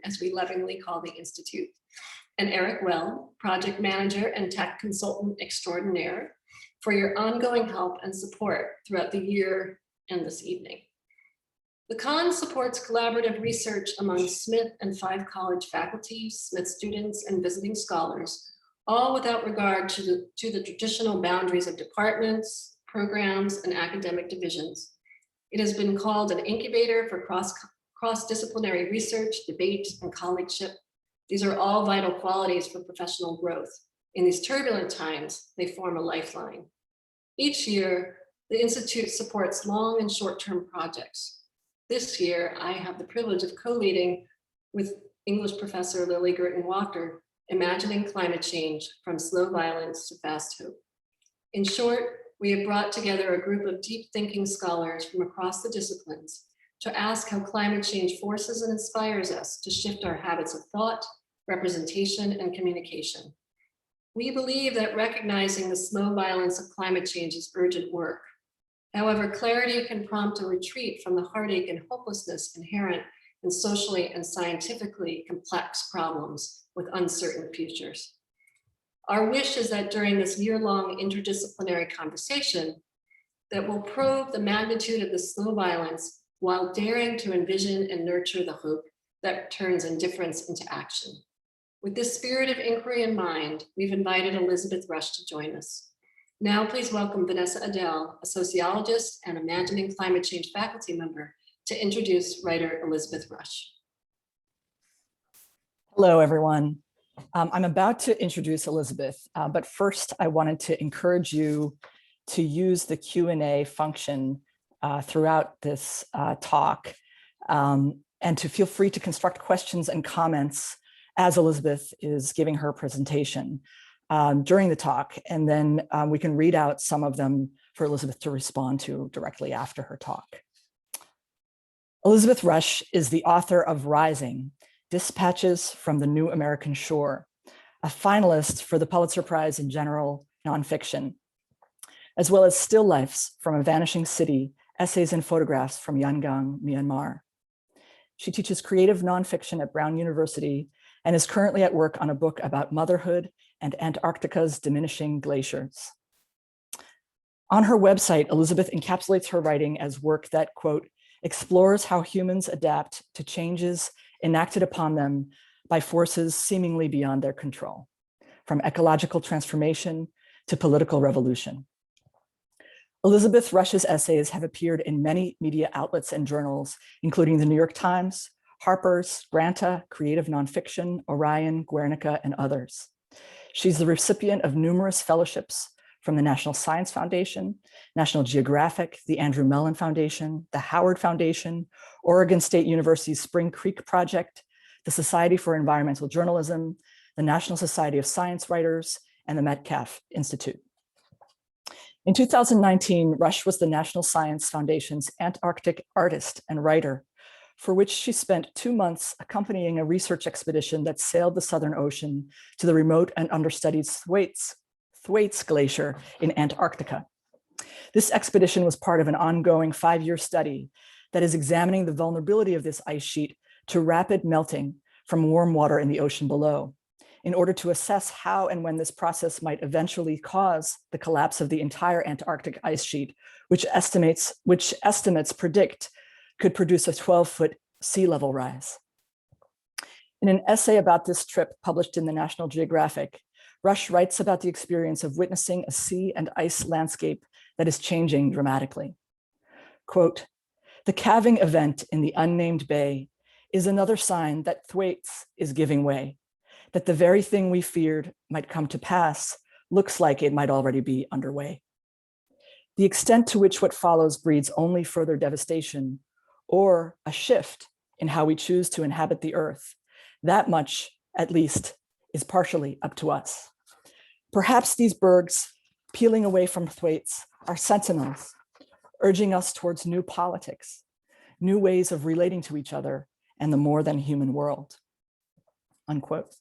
as we lovingly call the Institute, and Eric Well, project manager and tech consultant extraordinaire, for your ongoing help and support throughout the year and this evening. The Kahn supports collaborative research among Smith and Five College faculty, Smith students, and visiting scholars, all without regard to the traditional boundaries of departments, programs, and academic divisions. It has been called an incubator for cross-disciplinary research, debate, and colleagueship. These are all vital qualities for professional growth. In these turbulent times, they form a lifeline. Each year, the Institute supports long and short-term projects. This year, I have the privilege of co-leading with English professor Lily Girton-Walker, Imagining Climate Change from Slow Violence to Fast Hope. In short, we have brought together a group of deep thinking scholars from across the disciplines to ask how climate change forces and inspires us to shift our habits of thought, representation, and communication. We believe that recognizing the slow violence of climate change is urgent work. However, clarity can prompt a retreat from the heartache and hopelessness inherent in socially and scientifically complex problems with uncertain futures. Our wish is that during this year-long interdisciplinary conversation, that will probe the magnitude of the slow violence while daring to envision and nurture the hope that turns indifference into action. With this spirit of inquiry in mind, we've invited Elizabeth Rush to join us. Now, please welcome Vanessa Adele, a sociologist and Imagining Climate Change faculty member, to introduce writer Elizabeth Rush. Hello, everyone. I'm about to introduce Elizabeth, but first I wanted to encourage you to use the Q&A function throughout this talk, and to feel free to construct questions and comments as Elizabeth is giving her presentation during the talk, and then we can read out some of them for Elizabeth to respond to directly after her talk. Elizabeth Rush is the author of Rising, Dispatches from the New American Shore, a finalist for the Pulitzer Prize in General Nonfiction, as well as Still Lifes from a Vanishing City, Essays and Photographs from Yangon, Myanmar. She teaches creative nonfiction at Brown University and is currently at work on a book about motherhood and Antarctica's diminishing glaciers. On her website, Elizabeth encapsulates her writing as work that, quote, explores how humans adapt to changes enacted upon them by forces seemingly beyond their control, from ecological transformation to political revolution. Elizabeth Rush's essays have appeared in many media outlets and journals, including the New York Times, Harper's, Granta, Creative Nonfiction, Orion, Guernica, and others. She's the recipient of numerous fellowships from the National Science Foundation, National Geographic, the Andrew Mellon Foundation, the Howard Foundation, Oregon State University's Spring Creek Project, the Society for Environmental Journalism, the National Society of Science Writers, and the Metcalf Institute. In 2019, Rush was the National Science Foundation's Antarctic artist and writer, for which she spent 2 months accompanying a research expedition that sailed the Southern Ocean to the remote and understudied Thwaites Glacier in Antarctica. This expedition was part of an ongoing 5-year study that is examining the vulnerability of this ice sheet to rapid melting from warm water in the ocean below, in order to assess how and when this process might eventually cause the collapse of the entire Antarctic ice sheet, which estimates predict could produce a 12-foot sea level rise. In an essay about this trip published in the National Geographic, Rush writes about the experience of witnessing a sea and ice landscape that is changing dramatically. Quote, the calving event in the unnamed bay is another sign that Thwaites is giving way, that the very thing we feared might come to pass looks like it might already be underway. The extent to which what follows breeds only further devastation or a shift in how we choose to inhabit the earth, that much, at least, is partially up to us. Perhaps these bergs peeling away from Thwaites are sentinels, urging us towards new politics, new ways of relating to each other and the more than human world, unquote.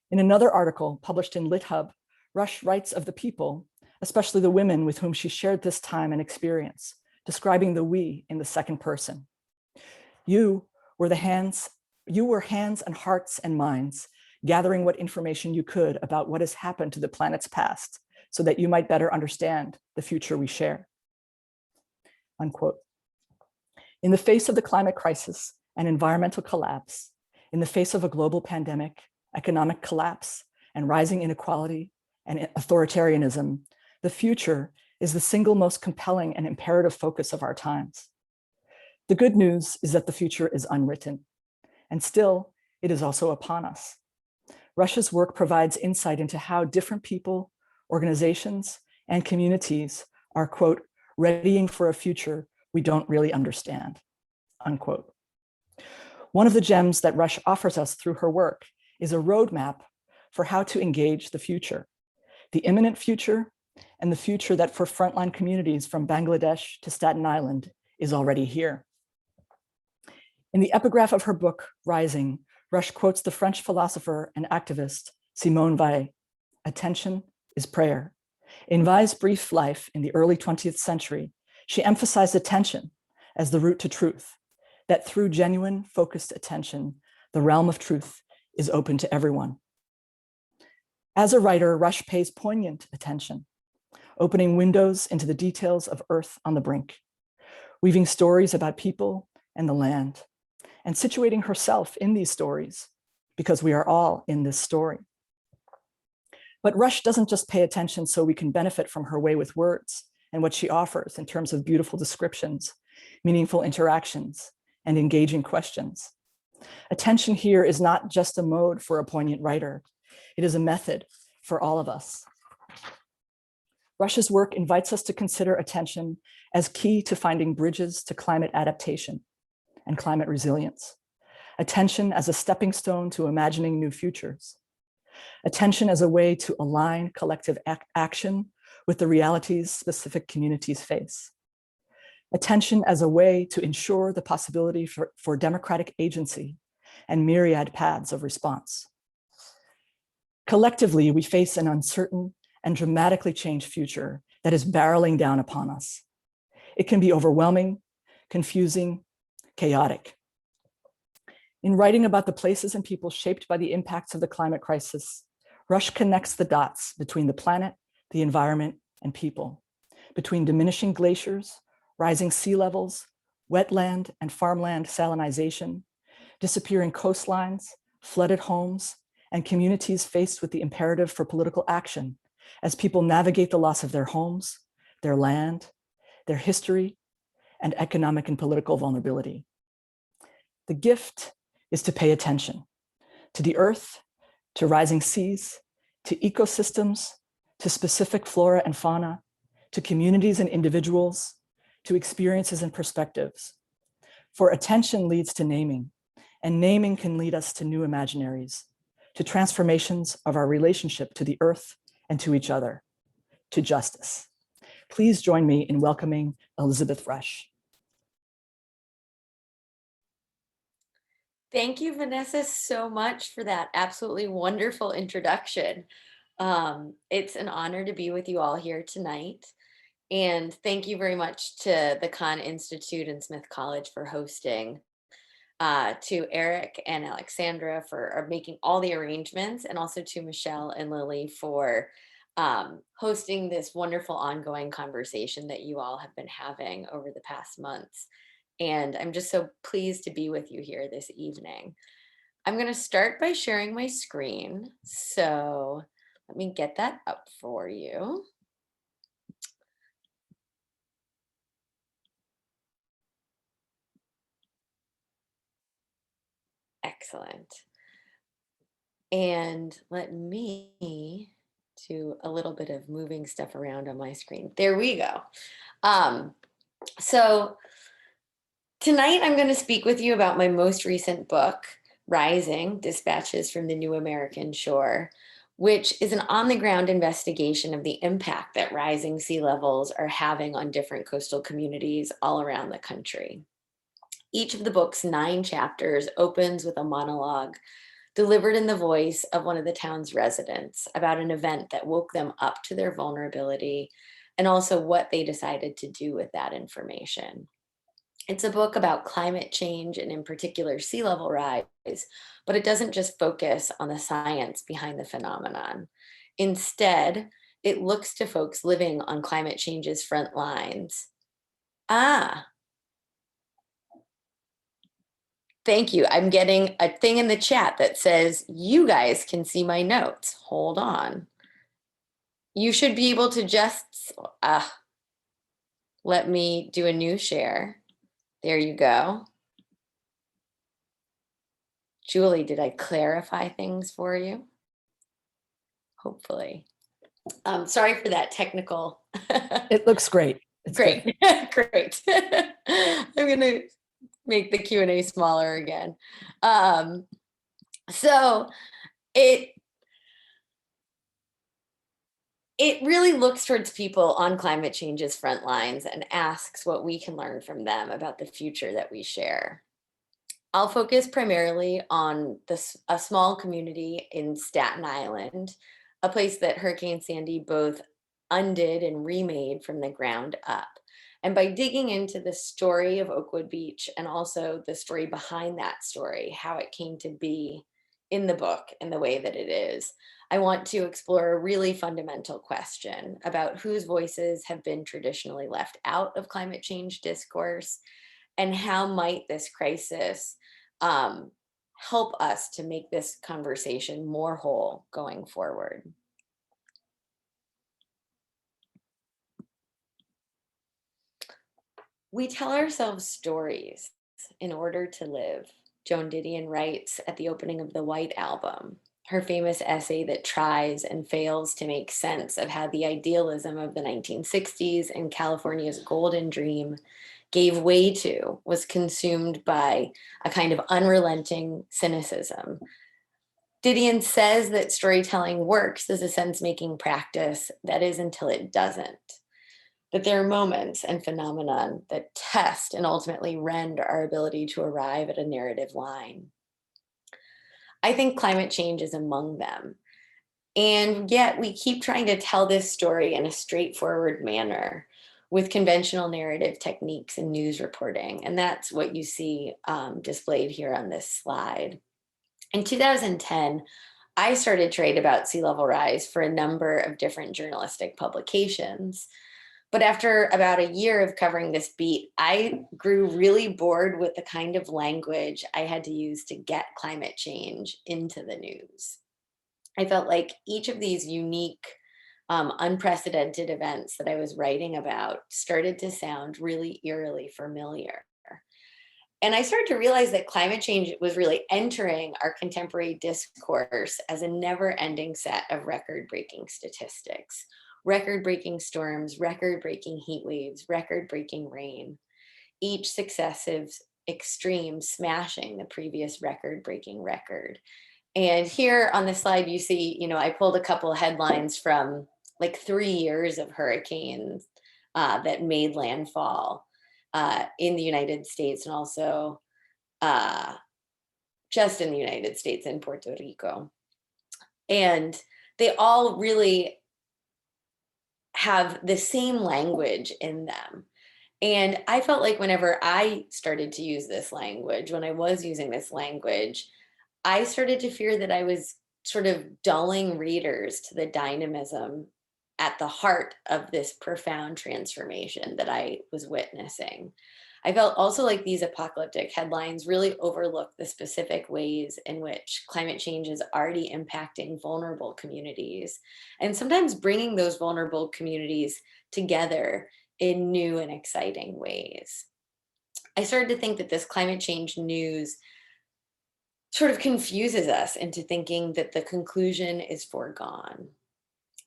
In another article published in LitHub, Rush writes of the people, especially the women with whom she shared this time and experience, describing the we in the second person. You were the hands You were hands and hearts and minds, gathering what information you could about what has happened to the planet's past so that you might better understand the future we share. Unquote. In the face of the climate crisis and environmental collapse, in the face of a global pandemic, economic collapse, and rising inequality and authoritarianism, the future is the single most compelling and imperative focus of our times. The good news is that the future is unwritten, and still, it is also upon us. Rush's work provides insight into how different people, organizations, and communities are, quote, readying for a future we don't really understand, unquote. One of the gems that Rush offers us through her work is a roadmap for how to engage the future, the imminent future, and the future that for frontline communities from Bangladesh to Staten Island is already here. In the epigraph of her book, Rising, Rush quotes the French philosopher and activist Simone Weil, "Attention is prayer." In Weil's brief life in the early 20th century, she emphasized attention as the route to truth, that through genuine, focused attention, the realm of truth is open to everyone. As a writer, Rush pays poignant attention, opening windows into the details of Earth on the brink, weaving stories about people and the land, and situating herself in these stories, because we are all in this story. But Rush doesn't just pay attention so we can benefit from her way with words and what she offers in terms of beautiful descriptions, meaningful interactions, and engaging questions. Attention here is not just a mode for a poignant writer. It is a method for all of us. Rush's work invites us to consider attention as key to finding bridges to climate adaptation and climate resilience. Attention as a stepping stone to imagining new futures. Attention as a way to align collective action with the realities specific communities face. Attention as a way to ensure the possibility for democratic agency and myriad paths of response. Collectively, we face an uncertain and dramatically changed future that is barreling down upon us. It can be overwhelming, confusing, chaotic. In writing about the places and people shaped by the impacts of the climate crisis, Rush connects the dots between the planet, the environment, and people, between diminishing glaciers, rising sea levels, wetland and farmland salinization, disappearing coastlines, flooded homes, and communities faced with the imperative for political action as people navigate the loss of their homes, their land, their history, and economic and political vulnerability. The gift is to pay attention to the earth, to rising seas, to ecosystems, to specific flora and fauna, to communities and individuals, to experiences and perspectives. For attention leads to naming, and naming can lead us to new imaginaries, to transformations of our relationship to the earth and to each other, to justice. Please join me in welcoming Elizabeth Rush. Thank you, Vanessa, so much for that absolutely wonderful introduction. It's an honor to be with you all here tonight. And thank you very much to the Kahn Institute and Smith College for hosting, to Eric and Alexandra for making all the arrangements, and also to Michelle and Lily for hosting this wonderful ongoing conversation that you all have been having over the past months. And I'm just so pleased to be with you here this evening. I'm going to start by sharing my screen. So let me get that up for you. Excellent. And let me do a little bit of moving stuff around on my screen. There we go. So tonight I'm going to speak with you about my most recent book, Rising: Dispatches from the New American Shore, which is an on-the-ground investigation of the impact that rising sea levels are having on different coastal communities all around the country. Each of the book's 9 chapters opens with a monologue delivered in the voice of one of the town's residents about an event that woke them up to their vulnerability and also what they decided to do with that information. It's a book about climate change and in particular sea level rise, but it doesn't just focus on the science behind the phenomenon. Instead, it looks to folks living on climate change's front lines. Ah, thank you. I'm getting a thing in the chat that says, you guys can see my notes. Hold on. You should be able to just, let me do a new share. There you go. Julie, did I clarify things for you? Hopefully. Sorry for that technical. It looks great. It's Great, good. great. I'm gonna make the Q&A smaller again. So it really looks towards people on climate change's front lines and asks what we can learn from them about the future that we share. I'll focus primarily on a small community in Staten Island, a place that Hurricane Sandy both undid and remade from the ground up. And by digging into the story of Oakwood Beach and also the story behind that story, how it came to be in the book in the way that it is, I want to explore a really fundamental question about whose voices have been traditionally left out of climate change discourse, and how might this crisis help us to make this conversation more whole going forward. We tell ourselves stories in order to live, Joan Didion writes at the opening of the White Album, her famous essay that tries and fails to make sense of how the idealism of the 1960s and California's golden dream gave way to, was consumed by a kind of unrelenting cynicism. Didion says that storytelling works as a sense-making practice, that is, until it doesn't. That there are moments and phenomenon that test and ultimately rend our ability to arrive at a narrative line. I think climate change is among them. And yet we keep trying to tell this story in a straightforward manner with conventional narrative techniques and news reporting. And that's what you see displayed here on this slide. In 2010, I started to write about sea level rise for a number of different journalistic publications. But after about a year of covering this beat, I grew really bored with the kind of language I had to use to get climate change into the news. I felt like each of these unique, unprecedented events that I was writing about started to sound really eerily familiar. And I started to realize that climate change was really entering our contemporary discourse as a never-ending set of record-breaking statistics. Record-breaking storms, record-breaking heat waves, record-breaking rain, each successive extreme smashing the previous record-breaking record. And here on the slide, you see, I pulled a couple of headlines from like 3 years of hurricanes that made landfall in the United States, and also just in the United States and Puerto Rico. And they all really have the same language in them. And I felt like whenever I started to use this language, when I was using this language, I started to fear that I was sort of dulling readers to the dynamism at the heart of this profound transformation that I was witnessing. I felt also like these apocalyptic headlines really overlook the specific ways in which climate change is already impacting vulnerable communities, and sometimes bringing those vulnerable communities together in new and exciting ways. I started to think that this climate change news sort of confuses us into thinking that the conclusion is foregone.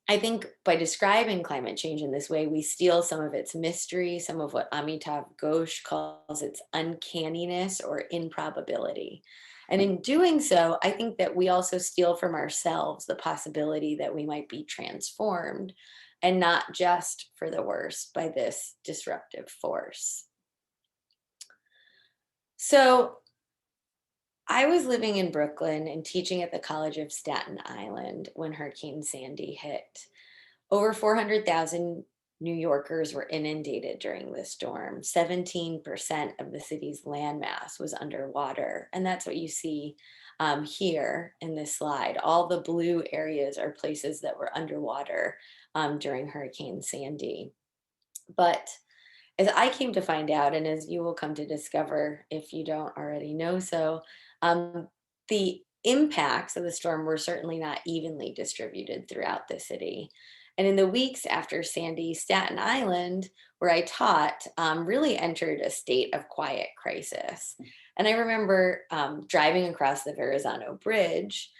I think by describing climate change in this way, we steal some of its mystery, some of what Amitav Ghosh calls its uncanniness or improbability. And in doing so, I think that we also steal from ourselves the possibility that we might be transformed, and not just for the worse, by this disruptive force. So I was living in Brooklyn and teaching at the College of Staten Island when Hurricane Sandy hit. Over 400,000 New Yorkers were inundated during the storm. 17% of the city's landmass was underwater. And that's what you see here in this slide. All the blue areas are places that were underwater during Hurricane Sandy. But as I came to find out, and as you will come to discover if you don't already know so, the impacts of the storm were certainly not evenly distributed throughout the city. And in the weeks after Sandy, Staten Island, where I taught, really entered a state of quiet crisis. And I remember driving across the Verrazano Bridge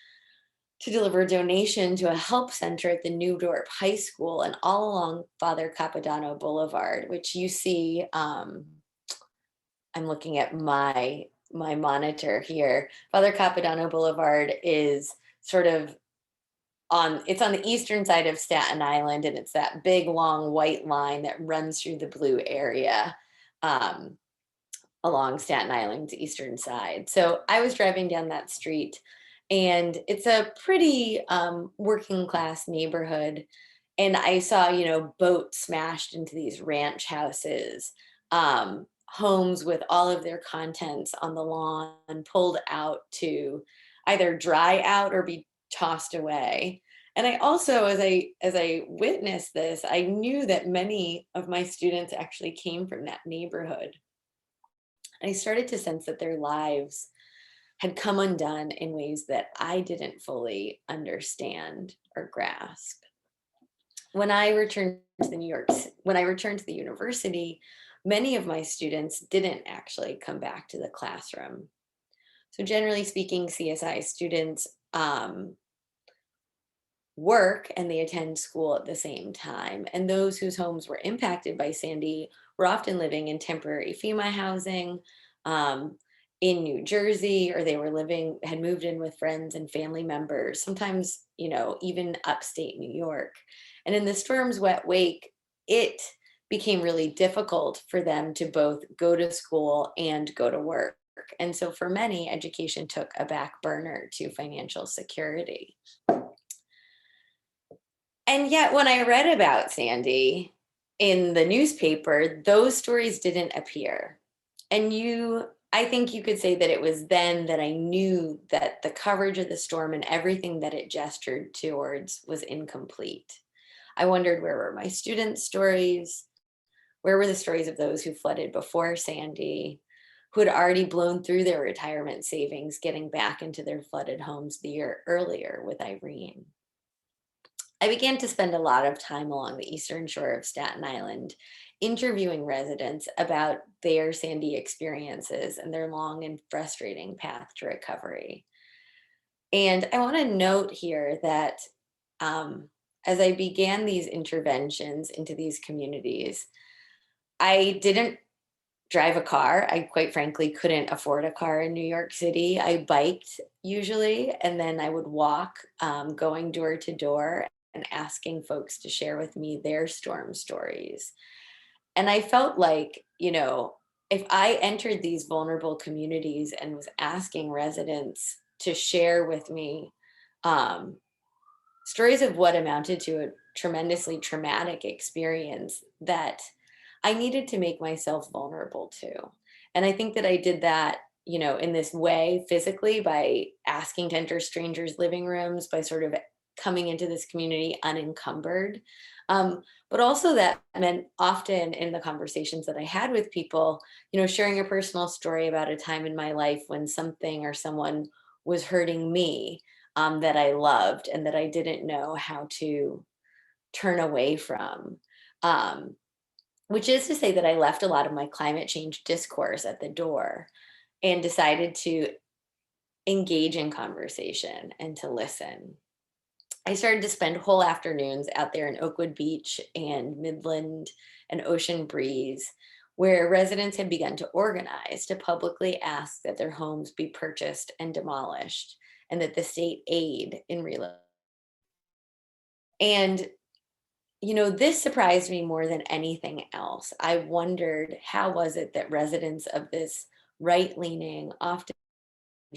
to deliver a donation to a help center at the New Dorp High School and all along Father Capodanno Boulevard, which you see, I'm looking at my monitor here. Father Capodanno Boulevard is sort of it's on the eastern side of Staten Island, and it's that big long white line that runs through the blue area along Staten Island's eastern side. So I was driving down that street, and it's a pretty working class neighborhood. And I saw, boats smashed into these ranch houses, homes with all of their contents on the lawn pulled out to either dry out or be tossed away. And I also, as I witnessed this, I knew that many of my students actually came from that neighborhood. I started to sense that their lives had come undone in ways that I didn't fully understand or grasp. When I returned to the university, many of my students didn't actually come back to the classroom. So generally speaking, CSI students work and they attend school at the same time. And those whose homes were impacted by Sandy were often living in temporary FEMA housing in New Jersey, or they had moved in with friends and family members, sometimes, even upstate New York. And in the storm's wet wake, it became really difficult for them to both go to school and go to work. And so for many, education took a back burner to financial security. And yet when I read about Sandy in the newspaper, those stories didn't appear. And I think you could say that it was then that I knew that the coverage of the storm and everything that it gestured towards was incomplete. I wondered, where were my students' stories? Where were the stories of those who flooded before Sandy, who had already blown through their retirement savings, getting back into their flooded homes the year earlier with Irene? I began to spend a lot of time along the eastern shore of Staten Island, interviewing residents about their Sandy experiences and their long and frustrating path to recovery. And I want to note here that as I began these interventions into these communities, I didn't drive a car. I quite frankly couldn't afford a car in New York City. I biked usually, and then I would walk, going door to door and asking folks to share with me their storm stories. And I felt like, if I entered these vulnerable communities and was asking residents to share with me stories of what amounted to a tremendously traumatic experience, that I needed to make myself vulnerable to. And I think that I did that, in this way physically by asking to enter strangers' living rooms, by sort of coming into this community unencumbered. But also that meant often in the conversations that I had with people, sharing a personal story about a time in my life when something or someone was hurting me that I loved and that I didn't know how to turn away from. Which is to say that I left a lot of my climate change discourse at the door and decided to engage in conversation and to listen. I started to spend whole afternoons out there in Oakwood Beach and Midland and Ocean Breeze, where residents had begun to organize to publicly ask that their homes be purchased and demolished, and that the state aid in relocation. And this surprised me more than anything else. I wondered, how was it that residents of this right-leaning, often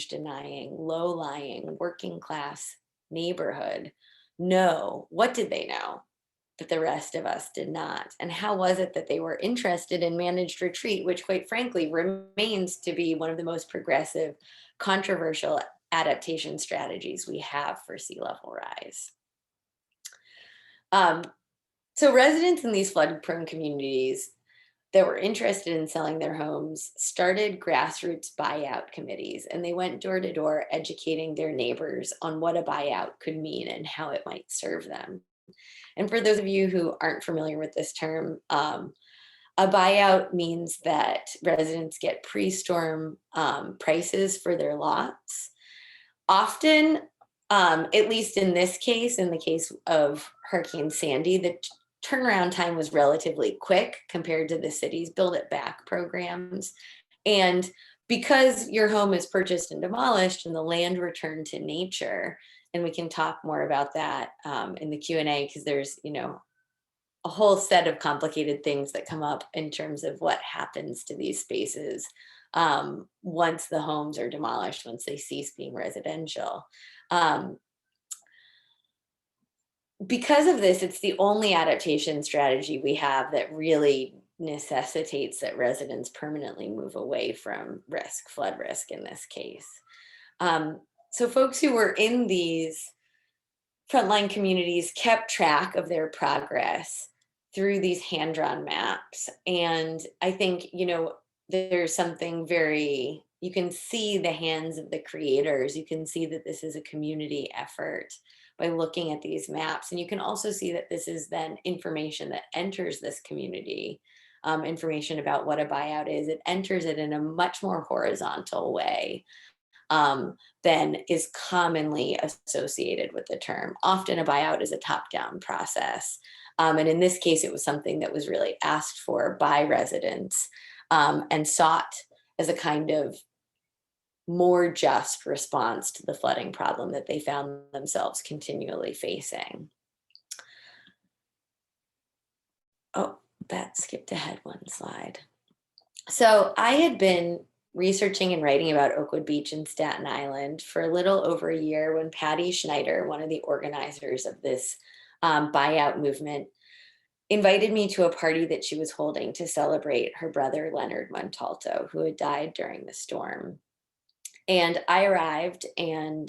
denying, low-lying, working class neighborhood what did they know? but the rest of us did not. And how was it that they were interested in managed retreat, which quite frankly remains to be one of the most progressive, controversial adaptation strategies we have for sea level rise? So residents in these flood-prone communities that were interested in selling their homes started grassroots buyout committees, and they went door to door educating their neighbors on what a buyout could mean and how it might serve them. And for those of you who aren't familiar with this term, a buyout means that residents get pre-storm prices for their lots. Often, at least in this case, in the case of Hurricane Sandy, the turnaround time was relatively quick compared to the city's Build It Back programs. And because your home is purchased and demolished and the land returned to nature, and we can talk more about that in the Q&A, because there's, you know, a whole set of complicated things that come up in terms of what happens to these spaces once the homes are demolished, once they cease being residential. Because of this, it's the only adaptation strategy we have that really necessitates that residents permanently move away from risk, flood risk in this case. So folks who were in these frontline communities kept track of their progress through these hand-drawn maps. And I think, you know, there's something very, you can see the hands of the creators. You can see that this is a community effort by looking at these maps. And you can also see that this is then information that enters this community, information about what a buyout is. It enters it in a much more horizontal way than is commonly associated with the term. Often a buyout is a top-down process. And in this case, it was something that was really asked for by residents and sought as a kind of more just response to the flooding problem that they found themselves continually facing. Oh, that skipped ahead one slide. So I had been researching and writing about Oakwood Beach in Staten Island for a little over a year when Patty Schneider, one of the organizers of this buyout movement, invited me to a party that she was holding to celebrate her brother, Leonard Montalto, who had died during the storm. And I arrived and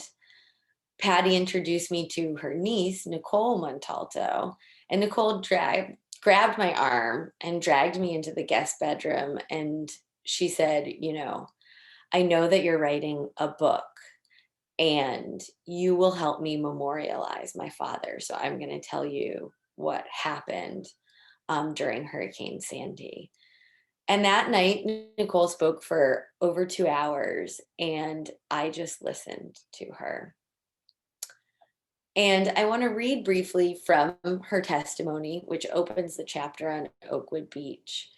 Patty introduced me to her niece, Nicole Montalto, and Nicole grabbed my arm and dragged me into the guest bedroom. And she said, you know, I know that you're writing a book and you will help me memorialize my father. So I'm going to tell you what happened during Hurricane Sandy. And that night, Nicole spoke for over 2 hours and I just listened to her. And I want to read briefly from her testimony, which opens the chapter on Oakwood Beach,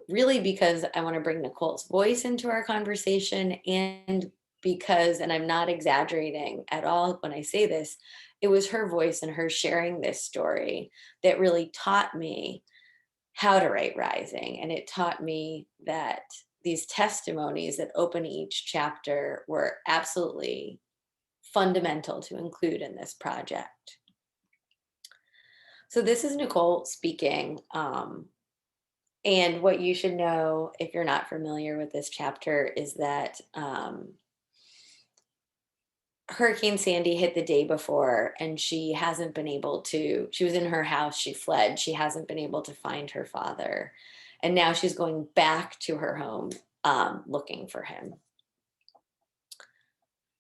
really because I want to bring Nicole's voice into our conversation, and because, and I'm not exaggerating at all when I say this, it was her voice and her sharing this story that really taught me how to write Rising. And it taught me that these testimonies that open each chapter were absolutely fundamental to include in this project. So this is Nicole speaking. And what you should know if you're not familiar with this chapter is that Hurricane Sandy hit the day before and she hasn't been able to, she was in her house, she fled, she hasn't been able to find her father. And now she's going back to her home looking for him.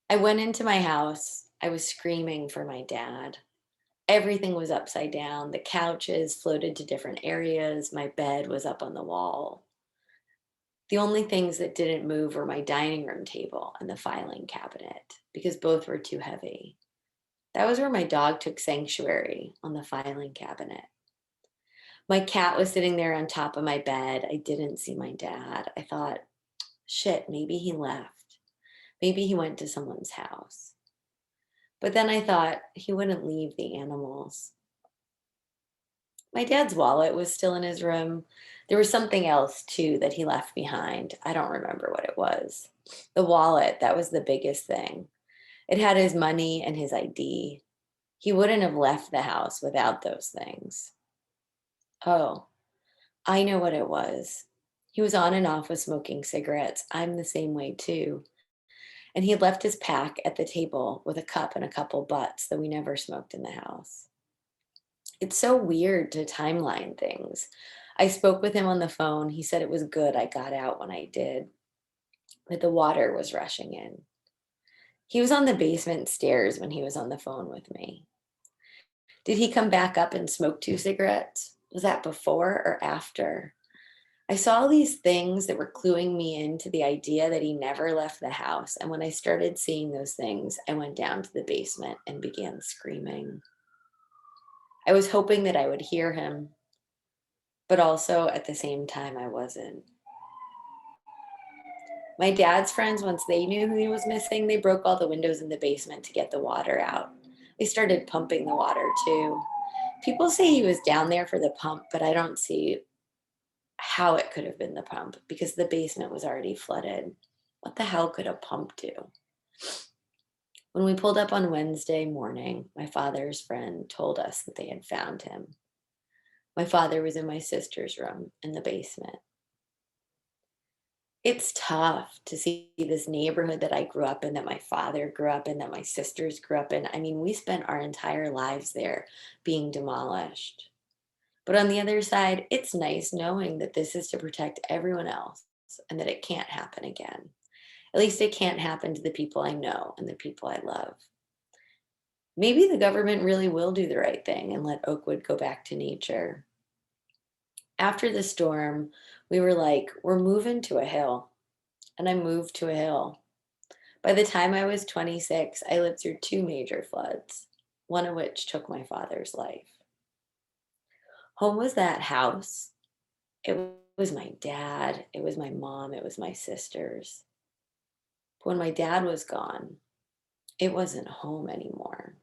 I went into my house, I was screaming for my dad. Everything was upside down. The couches floated to different areas. My bed was up on the wall. The only things that didn't move were my dining room table and the filing cabinet because both were too heavy. That was where my dog took sanctuary, on the filing cabinet. My cat was sitting there on top of my bed. I didn't see my dad. I thought, shit, maybe he left. Maybe he went to someone's house. But then I thought he wouldn't leave the animals. My dad's wallet was still in his room. There was something else too that he left behind. I don't remember what it was. The wallet, that was the biggest thing. It had his money and his ID. He wouldn't have left the house without those things. Oh, I know what it was. He was on and off with smoking cigarettes. I'm the same way too. And he had left his pack at the table with a cup and a couple butts that we never smoked in the house. It's so weird to timeline things. I spoke with him on the phone. He said it was good I got out when I did, but the water was rushing in. He was on the basement stairs when he was on the phone with me. Did he come back up and smoke 2 cigarettes? Was that before or after? I saw these things that were cluing me into the idea that he never left the house. And when I started seeing those things, I went down to the basement and began screaming. I was hoping that I would hear him, but also at the same time, I wasn't. My dad's friends, once they knew who he was missing, they broke all the windows in the basement to get the water out. They started pumping the water too. People say he was down there for the pump, but I don't see how it could have been the pump because the basement was already flooded. What the hell could a pump do? When we pulled up on Wednesday morning, my father's friend told us that they had found him. My father was in my sister's room in the basement. It's tough to see this neighborhood that I grew up in, that my father grew up in, that my sisters grew up in. I mean, we spent our entire lives there being demolished. But on the other side, it's nice knowing that this is to protect everyone else and that it can't happen again. At least it can't happen to the people I know and the people I love. Maybe the government really will do the right thing and let Oakwood go back to nature. After the storm, we were like, we're moving to a hill. And I moved to a hill. By the time I was 26, I lived through 2 major floods, one of which took my father's life. Home was that house. It was my dad, it was my mom, it was my sisters. But when my dad was gone, it wasn't home anymore.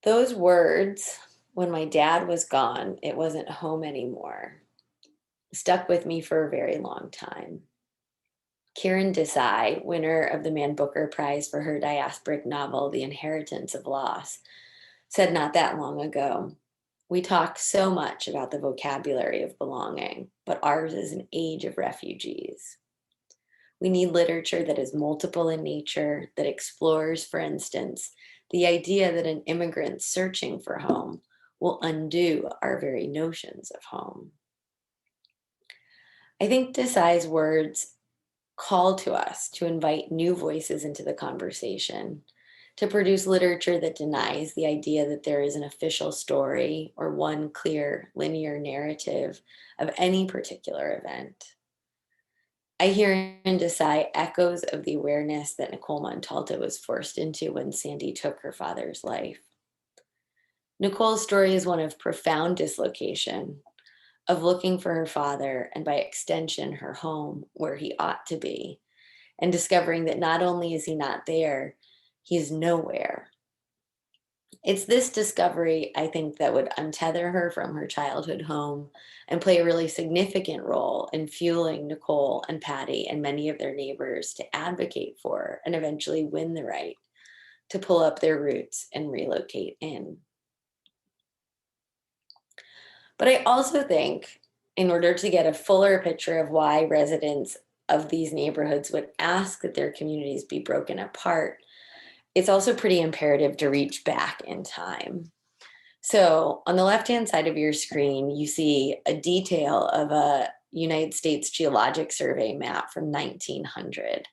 Those words, when my dad was gone, it wasn't home anymore, stuck with me for a very long time. Karen Desai, winner of the Man Booker Prize for her diasporic novel, The Inheritance of Loss, said not that long ago, we talk so much about the vocabulary of belonging, but ours is an age of refugees. We need literature that is multiple in nature, that explores, for instance, the idea that an immigrant searching for home will undo our very notions of home. I think Desai's words call to us to invite new voices into the conversation, to produce literature that denies the idea that there is an official story or one clear linear narrative of any particular event. I hear in Desai echoes of the awareness that Nicole Montalto was forced into when Sandy took her father's life. Nicole's story is one of profound dislocation, of looking for her father and by extension her home where he ought to be, and discovering that not only is he not there, he is nowhere. It's this discovery, I think, that would untether her from her childhood home and play a really significant role in fueling Nicole and Patty and many of their neighbors to advocate for and eventually win the right to pull up their roots and relocate in. But I also think in order to get a fuller picture of why residents of these neighborhoods would ask that their communities be broken apart, it's also pretty imperative to reach back in time. So on the left-hand side of your screen, you see a detail of a United States Geologic Survey map from 1900.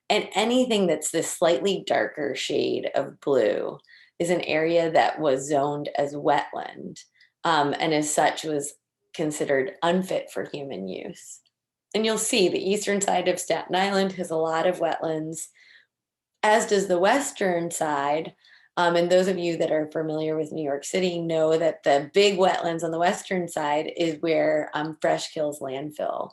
And anything that's this slightly darker shade of blue is an area that was zoned as wetland, and as such was considered unfit for human use. And you'll see the eastern side of Staten Island has a lot of wetlands, as does the western side. And those of you that are familiar with New York City know that the big wetlands on the western side is where Fresh Kills landfill,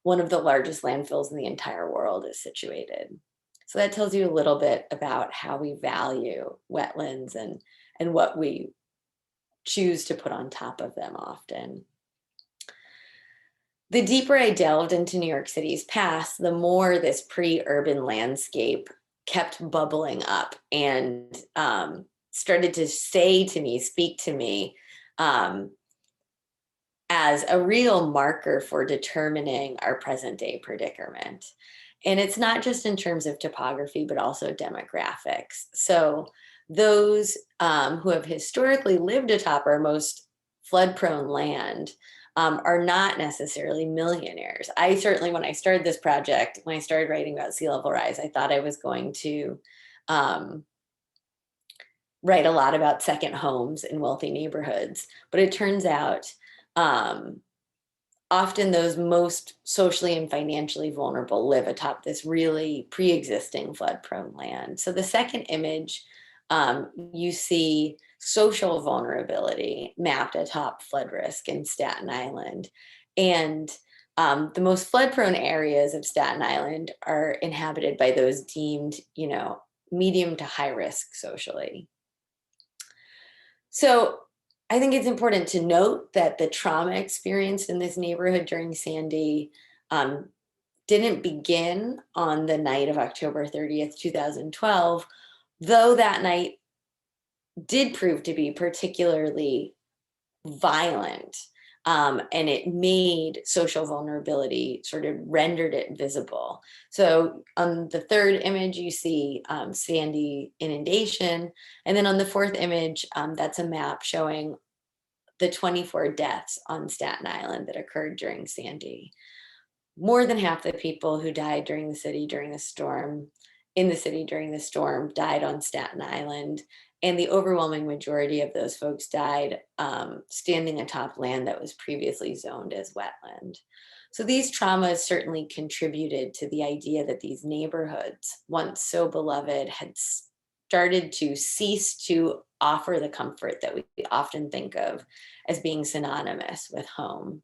one of the largest landfills in the entire world, is situated. So that tells you a little bit about how we value wetlands and what we choose to put on top of them often. the deeper I delved into New York City's past, the more this pre-urban landscape kept bubbling up and started to say to me, speak to me, as a real marker for determining our present day predicament. And it's not just in terms of topography, but also demographics. So those who have historically lived atop our most flood prone land are not necessarily millionaires. I certainly, when I started this project, when I started writing about sea level rise, I thought I was going to write a lot about second homes in wealthy neighborhoods. But it turns out often those most socially and financially vulnerable live atop this really pre-existing flood-prone land. So the second image, you see social vulnerability mapped atop flood risk in Staten Island. And the most flood-prone areas of Staten Island are inhabited by those deemed, medium to high risk socially. So I think it's important to note that the trauma experienced in this neighborhood during Sandy didn't begin on the night of October 30th, 2012, though that night did prove to be particularly violent. And it made social vulnerability, sort of rendered it visible. So on the third image, you see Sandy inundation. And then on the fourth image, that's a map showing the 24 deaths on Staten Island that occurred during Sandy. More than half the people who died during the city during the storm, in the city during the storm, died on Staten Island. And the overwhelming majority of those folks died standing atop land that was previously zoned as wetland. So these traumas certainly contributed to the idea that these neighborhoods, once so beloved, had started to cease to offer the comfort that we often think of as being synonymous with home.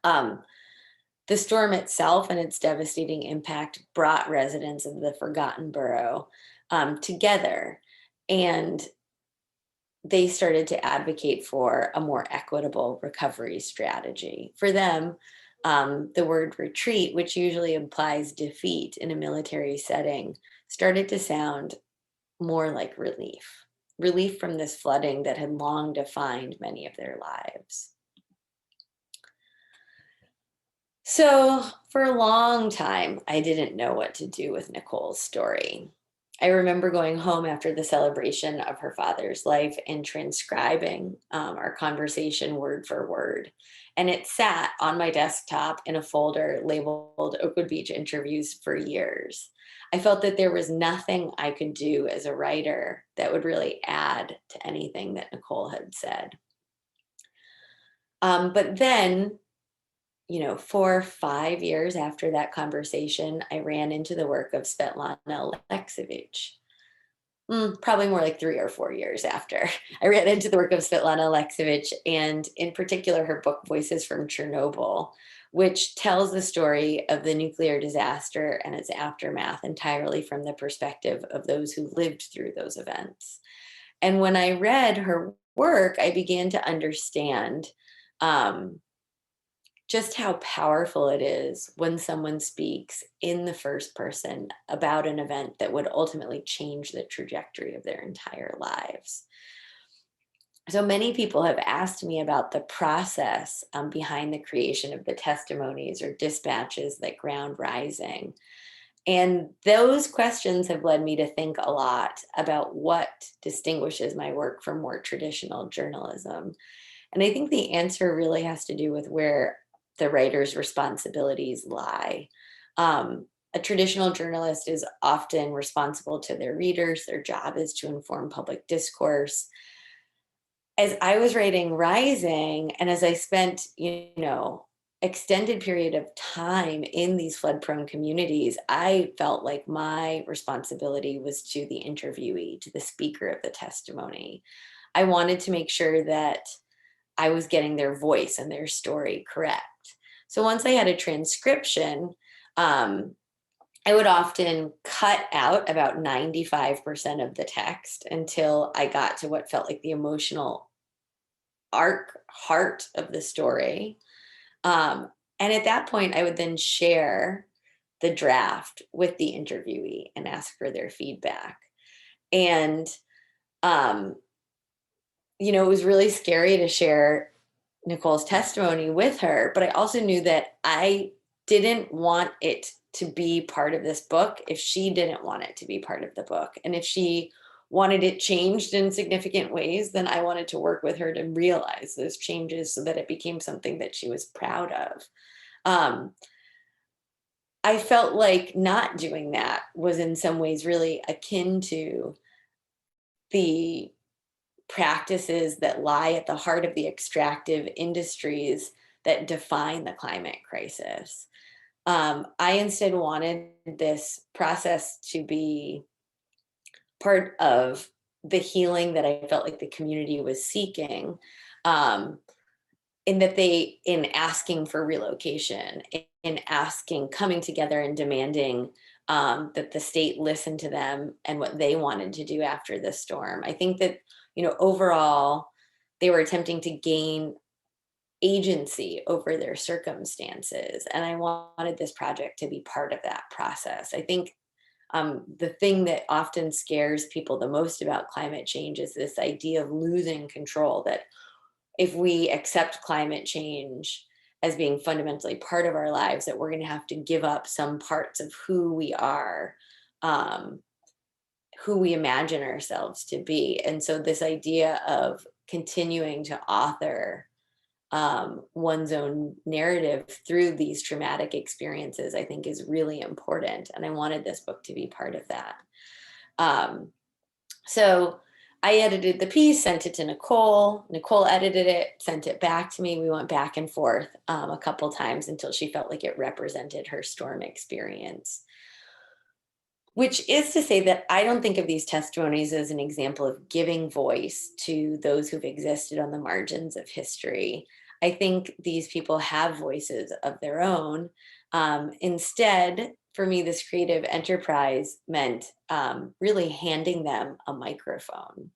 The storm itself and its devastating impact brought residents of the forgotten borough together, and they started to advocate for a more equitable recovery strategy. For them, the word retreat, which usually implies defeat in a military setting, started to sound more like relief from this flooding that had long defined many of their lives. So for a long time, I didn't know what to do with Nicole's story. I remember going home after the celebration of her father's life and transcribing our conversation word for word. And it sat on my desktop in a folder labeled Oakwood Beach Interviews for years. I felt that there was nothing I could do as a writer that would really add to anything that Nicole had said. But then, 4 or 5 years after that conversation, I ran into the work of Svetlana Alexievich. Probably more like 3 or 4 years after. I ran into the work of Svetlana Alexievich, and in particular, her book, Voices from Chernobyl, which tells the story of the nuclear disaster and its aftermath entirely from the perspective of those who lived through those events. And when I read her work, I began to understand just how powerful it is when someone speaks in the first person about an event that would ultimately change the trajectory of their entire lives. So many people have asked me about the process behind the creation of the testimonies or dispatches that ground Rising. And those questions have led me to think a lot about what distinguishes my work from more traditional journalism. And I think the answer really has to do with where the writer's responsibilities lie. A traditional journalist is often responsible to their readers. Their job is to inform public discourse. As I was writing Rising, and as I spent, extended period of time in these flood-prone communities, I felt like my responsibility was to the interviewee, to the speaker of the testimony. I wanted to make sure that I was getting their voice and their story correct. So once I had a transcription, I would often cut out about 95% of the text until I got to what felt like the emotional heart of the story. And at that point, I would then share the draft with the interviewee and ask for their feedback. And, it was really scary to share Nicole's testimony with her, but I also knew that I didn't want it to be part of this book if she didn't want it to be part of the book. And if she wanted it changed in significant ways, then I wanted to work with her to realize those changes so that it became something that she was proud of. I felt like not doing that was in some ways really akin to the practices that lie at the heart of the extractive industries that define the climate crisis. I instead wanted this process to be part of the healing that I felt like the community was seeking, in that in asking for relocation, in asking, coming together and demanding that the state listen to them and what they wanted to do after the storm. I think that, overall, they were attempting to gain agency over their circumstances. And I wanted this project to be part of that process. I think the thing that often scares people the most about climate change is this idea of losing control, that if we accept climate change as being fundamentally part of our lives, that we're going to have to give up some parts of who we are, who we imagine ourselves to be. And so this idea of continuing to author one's own narrative through these traumatic experiences, I think is really important. And I wanted this book to be part of that. So I edited the piece, sent it to Nicole. Nicole edited it, sent it back to me. We went back and forth a couple times until she felt like it represented her storm experience. Which is to say that I don't think of these testimonies as an example of giving voice to those who've existed on the margins of history. I think these people have voices of their own. Instead, for me, this creative enterprise meant really handing them a microphone.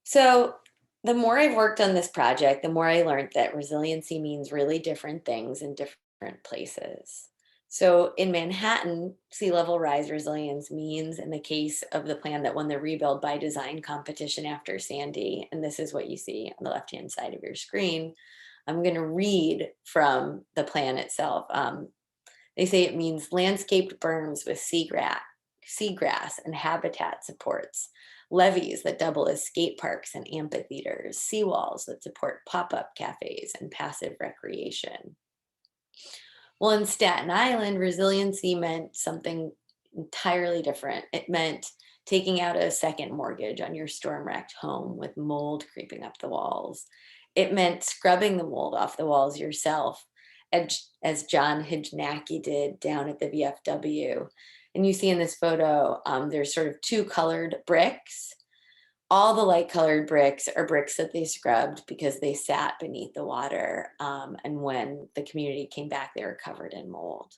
So the more I've worked on this project, the more I learned that resiliency means really different things in different places. So in Manhattan, sea level rise resilience means, in the case of the plan that won the Rebuild by Design competition after Sandy, and this is what you see on the left-hand side of your screen, I'm going to read from the plan itself. They say it means landscaped berms with seagrass and habitat supports, levees that double as skate parks and amphitheaters, seawalls that support pop-up cafes and passive recreation. Well, in Staten Island, resiliency meant something entirely different. It meant taking out a second mortgage on your storm-wrecked home with mold creeping up the walls. It meant scrubbing the mold off the walls yourself, as John Hijnacki did down at the VFW. And you see in this photo, there's sort of two colored bricks. All the light colored bricks are bricks that they scrubbed because they sat beneath the water. And when the community came back, they were covered in mold.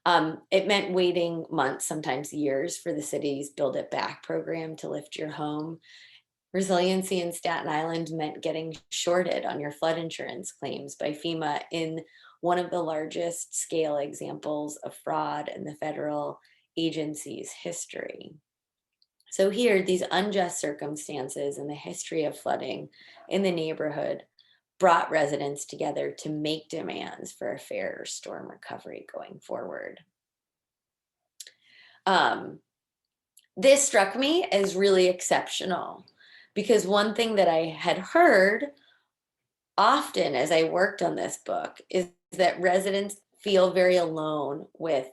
It meant waiting months, sometimes years, for the city's Build It Back program to lift your home. Resiliency in Staten Island meant getting shorted on your flood insurance claims by FEMA in one of the largest scale examples of fraud in the federal agency's history. So here, these unjust circumstances and the history of flooding in the neighborhood brought residents together to make demands for a fair storm recovery going forward. This struck me as really exceptional, because one thing that I had heard often as I worked on this book is that residents feel very alone with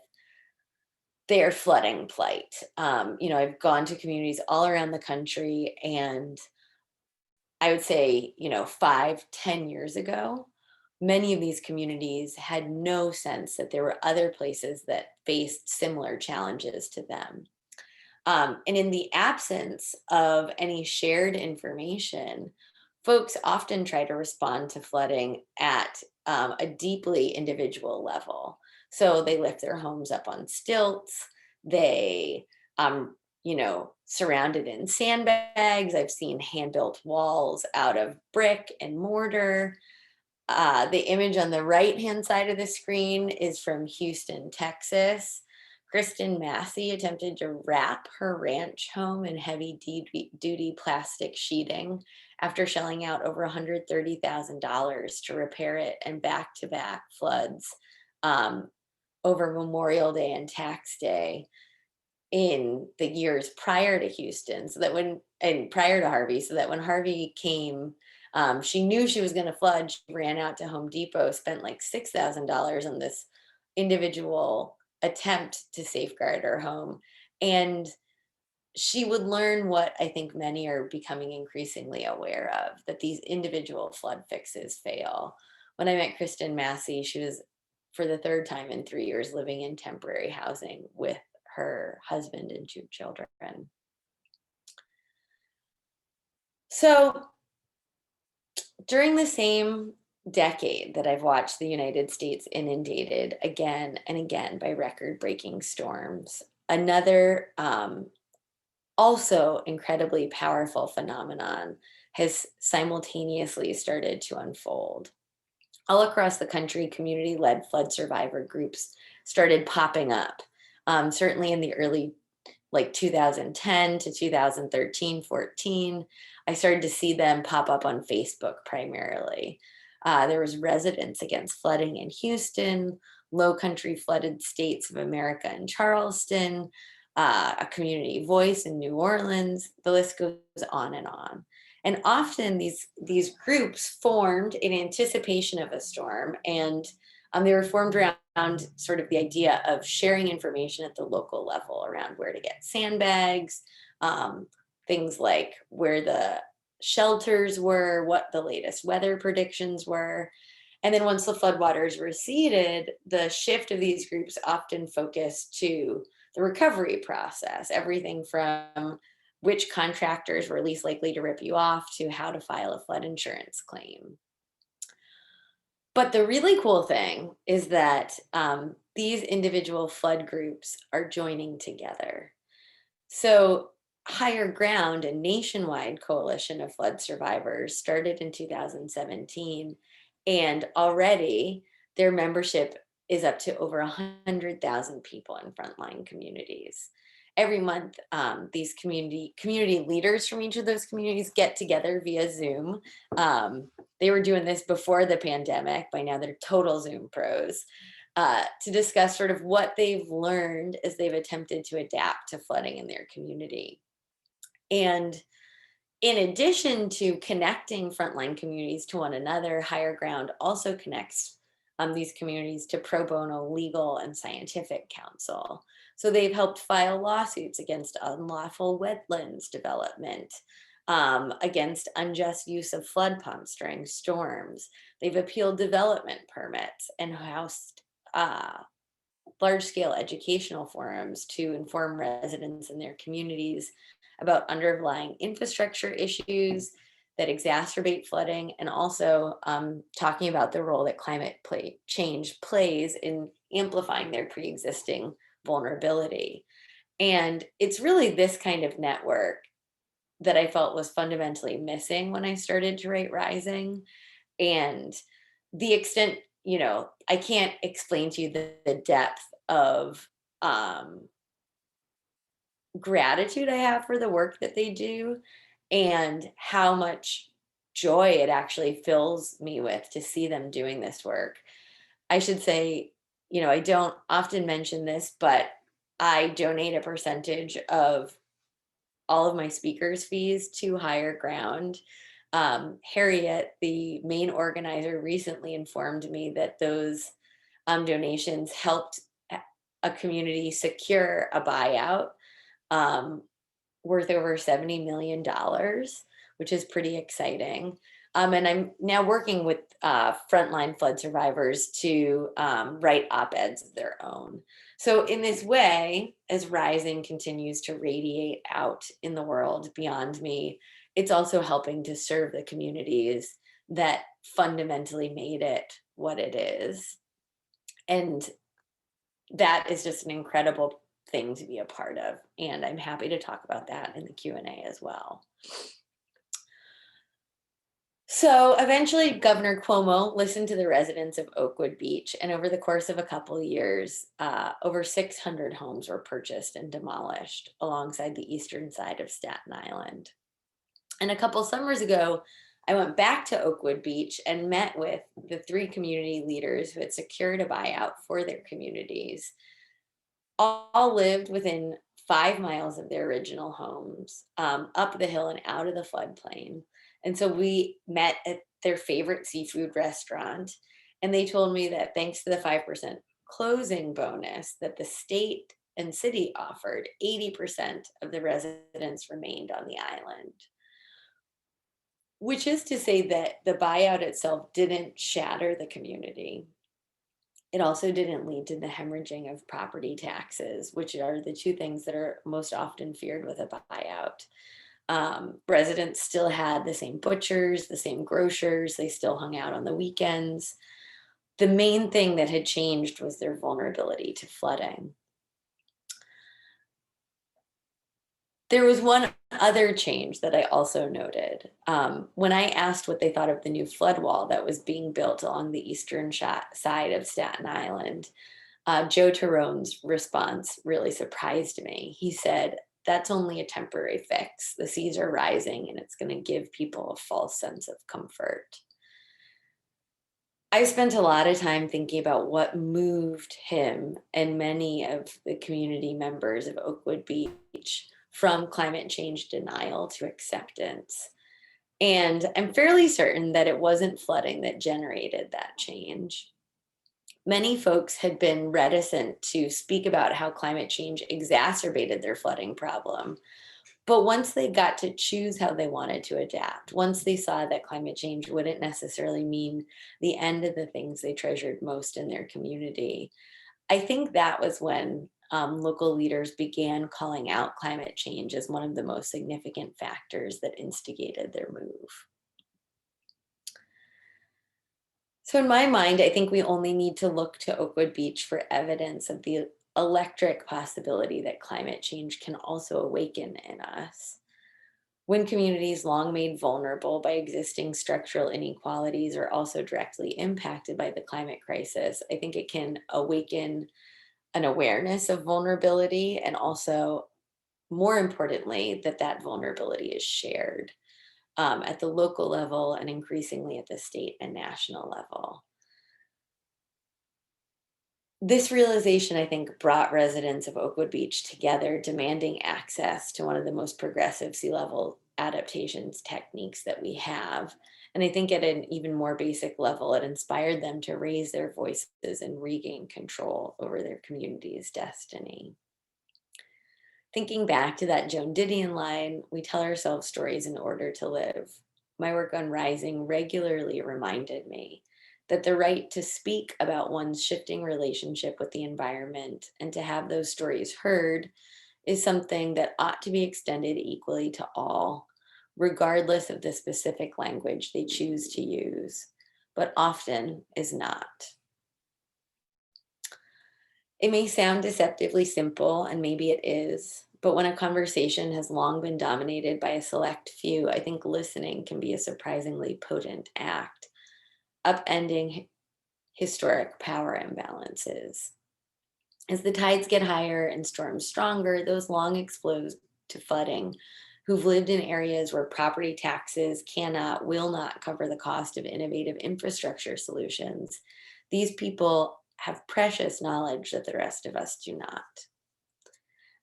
their flooding plight. I've gone to communities all around the country, and I would say, 5-10 years ago, many of these communities had no sense that there were other places that faced similar challenges to them. And in the absence of any shared information, folks often try to respond to flooding at a deeply individual level. So they lift their homes up on stilts, they surrounded in sandbags. I've seen hand-built walls out of brick and mortar. The image on the right-hand side of the screen is from Houston, Texas. Kristen Massey attempted to wrap her ranch home in heavy-duty plastic sheeting after shelling out over $130,000 to repair it, and back-to-back floods over Memorial Day and Tax Day in the years prior to Houston, prior to Harvey, so that when Harvey came, she knew she was going to flood. She ran out to Home Depot, spent like $6,000 on this individual attempt to safeguard her home. And she would learn what I think many are becoming increasingly aware of, that these individual flood fixes fail. When I met Kristen Massey, she was, for the third time in 3 years, living in temporary housing with her husband and 2 children. So during the same decade that I've watched the United States inundated again and again by record-breaking storms, another also incredibly powerful phenomenon has simultaneously started to unfold. All across the country, community-led flood survivor groups started popping up. Certainly in the early, like 2010 to 2013, 14, I started to see them pop up on Facebook primarily. There was Residents Against Flooding in Houston, Low Country Flooded States of America in Charleston, a community voice in New Orleans. The list goes on and on. And often these groups formed in anticipation of a storm, and they were formed around sort of the idea of sharing information at the local level around where to get sandbags, things like where the shelters were, what the latest weather predictions were. And then once the floodwaters receded, the shift of these groups often focused to the recovery process, everything from which contractors were least likely to rip you off to how to file a flood insurance claim. But the really cool thing is that these individual flood groups are joining together. So Higher Ground, a nationwide coalition of flood survivors, started in 2017, and already their membership is up to over 100,000 people in frontline communities. Every month, these community leaders from each of those communities get together via Zoom. They were doing this before the pandemic. By now, they're total Zoom pros, to discuss sort of what they've learned as they've attempted to adapt to flooding in their community. And in addition to connecting frontline communities to one another, Higher Ground also connects these communities to pro bono legal and scientific counsel. So they've helped file lawsuits against unlawful wetlands development, against unjust use of flood pumps during storms. They've appealed development permits and housed large-scale educational forums to inform residents in their communities about underlying infrastructure issues that exacerbate flooding, and also talking about the role that climate change plays in amplifying their pre-existing vulnerability. And it's really this kind of network that I felt was fundamentally missing when I started to write Rising. And the extent, I can't explain to you the depth of gratitude I have for the work that they do, and how much joy it actually fills me with to see them doing this work. I should say, I don't often mention this, but I donate a percentage of all of my speakers' fees to Higher Ground. Harriet, the main organizer, recently informed me that those donations helped a community secure a buyout worth over $70 million, which is pretty exciting. And I'm now working with frontline flood survivors to write op-eds of their own. So in this way, as Rising continues to radiate out in the world beyond me, it's also helping to serve the communities that fundamentally made it what it is. And that is just an incredible thing to be a part of. And I'm happy to talk about that in the Q&A as well. So eventually Governor Cuomo listened to the residents of Oakwood Beach, and over the course of a couple of years, over 600 homes were purchased and demolished alongside the eastern side of Staten Island. And a couple summers ago, I went back to Oakwood Beach and met with the 3 community leaders who had secured a buyout for their communities. All lived within 5 miles of their original homes, up the hill and out of the floodplain. And so we met at their favorite seafood restaurant, and they told me that thanks to the 5% closing bonus that the state and city offered, 80% of the residents remained on the island. Which is to say that the buyout itself didn't shatter the community. It also didn't lead to the hemorrhaging of property taxes, which are the 2 things that are most often feared with a buyout. Residents still had the same butchers, the same grocers, they still hung out on the weekends. The main thing that had changed was their vulnerability to flooding. There was one other change that I also noted. When I asked what they thought of the new flood wall that was being built along the eastern side of Staten Island, Joe Tyrone's response really surprised me. He said, "That's only a temporary fix. The seas are rising and it's going to give people a false sense of comfort." I spent a lot of time thinking about what moved him and many of the community members of Oakwood Beach from climate change denial to acceptance. And I'm fairly certain that it wasn't flooding that generated that change. Many folks had been reticent to speak about how climate change exacerbated their flooding problem. But once they got to choose how they wanted to adapt, once they saw that climate change wouldn't necessarily mean the end of the things they treasured most in their community, I think that was when local leaders began calling out climate change as one of the most significant factors that instigated their move. So in my mind, I think we only need to look to Oakwood Beach for evidence of the electric possibility that climate change can also awaken in us. When communities long made vulnerable by existing structural inequalities are also directly impacted by the climate crisis, I think it can awaken an awareness of vulnerability, and also, more importantly, that that vulnerability is shared at the local level and increasingly at the state and national level. This realization, I think, brought residents of Oakwood Beach together, demanding access to one of the most progressive sea level adaptations techniques that we have. And I think at an even more basic level, it inspired them to raise their voices and regain control over their community's destiny. Thinking back to that Joan Didion line, we tell ourselves stories in order to live. My work on Rising regularly reminded me that the right to speak about one's shifting relationship with the environment and to have those stories heard is something that ought to be extended equally to all, regardless of the specific language they choose to use, but often is not. It may sound deceptively simple, and maybe it is, but when a conversation has long been dominated by a select few, I think listening can be a surprisingly potent act, upending historic power imbalances. As the tides get higher and storms stronger, those long exposed to flooding, who've lived in areas where property taxes will not cover the cost of innovative infrastructure solutions, these people have precious knowledge that the rest of us do not.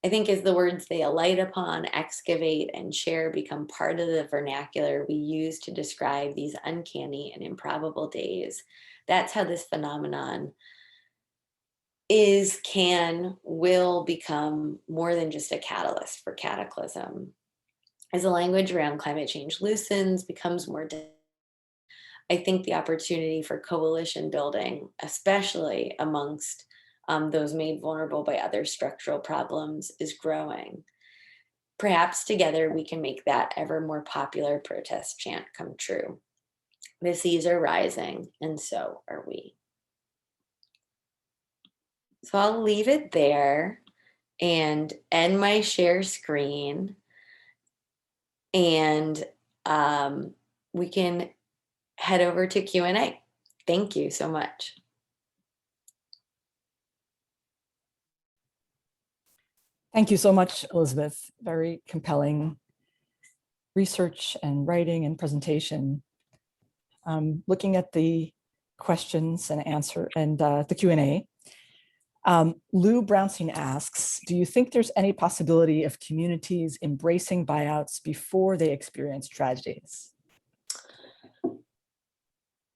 I think as the words they alight upon, excavate, and share become part of the vernacular we use to describe these uncanny and improbable days, that's how this phenomenon will become more than just a catalyst for cataclysm. As the language around climate change loosens, becomes more I think the opportunity for coalition building, especially amongst those made vulnerable by other structural problems, is growing. Perhaps together we can make that ever more popular protest chant come true. The seas are rising, and so are we. So I'll leave it there. and end my share screen, and we can head over to Q&A. Thank you so much. Thank you so much, Elizabeth. Very compelling research and writing and presentation. Looking at the questions and answer and the Q&A. Lou Brownstein asks, do you think there's any possibility of communities embracing buyouts before they experience tragedies?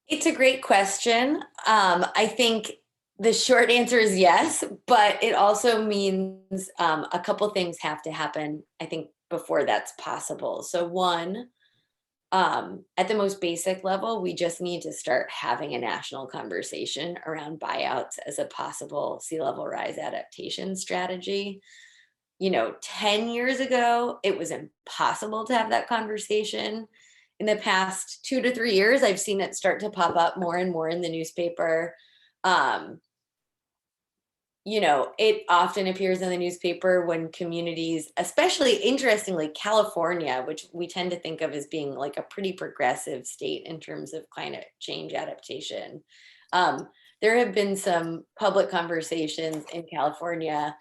It's a great question. I think the short answer is yes, but it also means a couple things have to happen, I think, before that's possible. So one, at the most basic level, we just need to start having a national conversation around buyouts as a possible sea level rise adaptation strategy. 10 years ago, it was impossible to have that conversation. In the past 2 to 3 years, I've seen it start to pop up more and more in the newspaper. It often appears in the newspaper when communities, especially interestingly, California, which we tend to think of as being like a pretty progressive state in terms of climate change adaptation. There have been some public conversations in California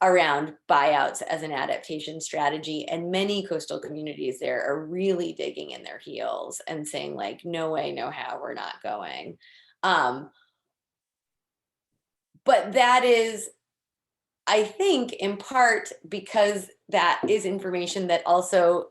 around buyouts as an adaptation strategy, and many coastal communities there are really digging in their heels and saying like, no way, no how, we're not going. But that is, I think, in part because that is information that also,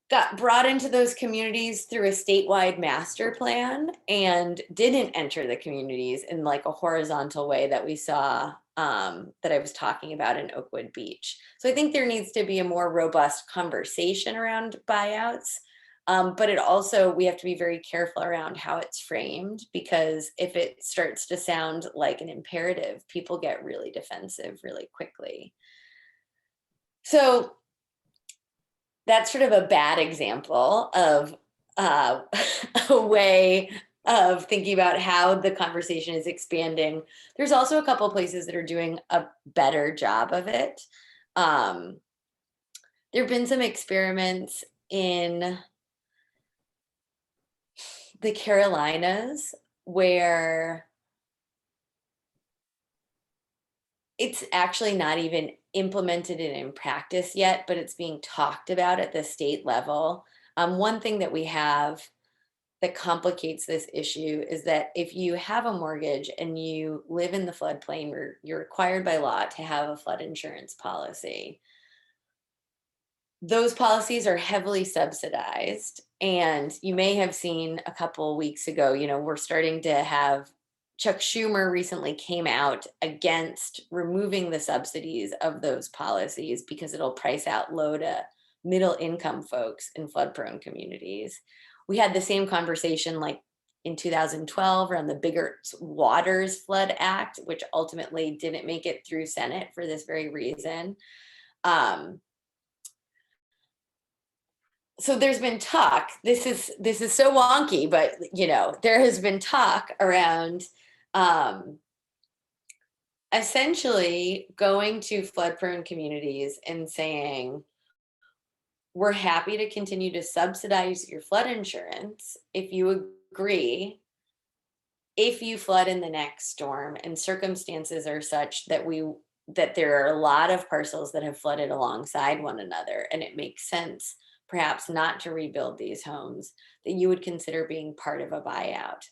got brought into those communities through a statewide master plan and didn't enter the communities in like a horizontal way that we saw, that I was talking about in Oakwood Beach. So I think there needs to be a more robust conversation around buyouts. But it also, we have to be very careful around how it's framed, because if it starts to sound like an imperative, people get really defensive really quickly. So that's sort of a bad example of a way of thinking about how the conversation is expanding. There's also a couple of places that are doing a better job of it. There have been some experiments in the Carolinas where it's actually not even implemented in practice yet, but it's being talked about at the state level. One thing that we have that complicates this issue is that if you have a mortgage and you live in the floodplain, you're required by law to have a flood insurance policy. Those policies are heavily subsidized. And you may have seen a couple weeks ago, we're starting to have, Chuck Schumer recently came out against removing the subsidies of those policies because it'll price out low to middle income folks in flood prone communities. We had the same conversation like in 2012 around the Bigger Waters Flood Act, which ultimately didn't make it through Senate for this very reason. So there's been talk, this is so wonky, but there has been talk around essentially going to flood prone communities and saying, we're happy to continue to subsidize your flood insurance if you agree, if you flood in the next storm and circumstances are such that there are a lot of parcels that have flooded alongside one another and it makes sense perhaps not to rebuild these homes, that you would consider being part of a buyout.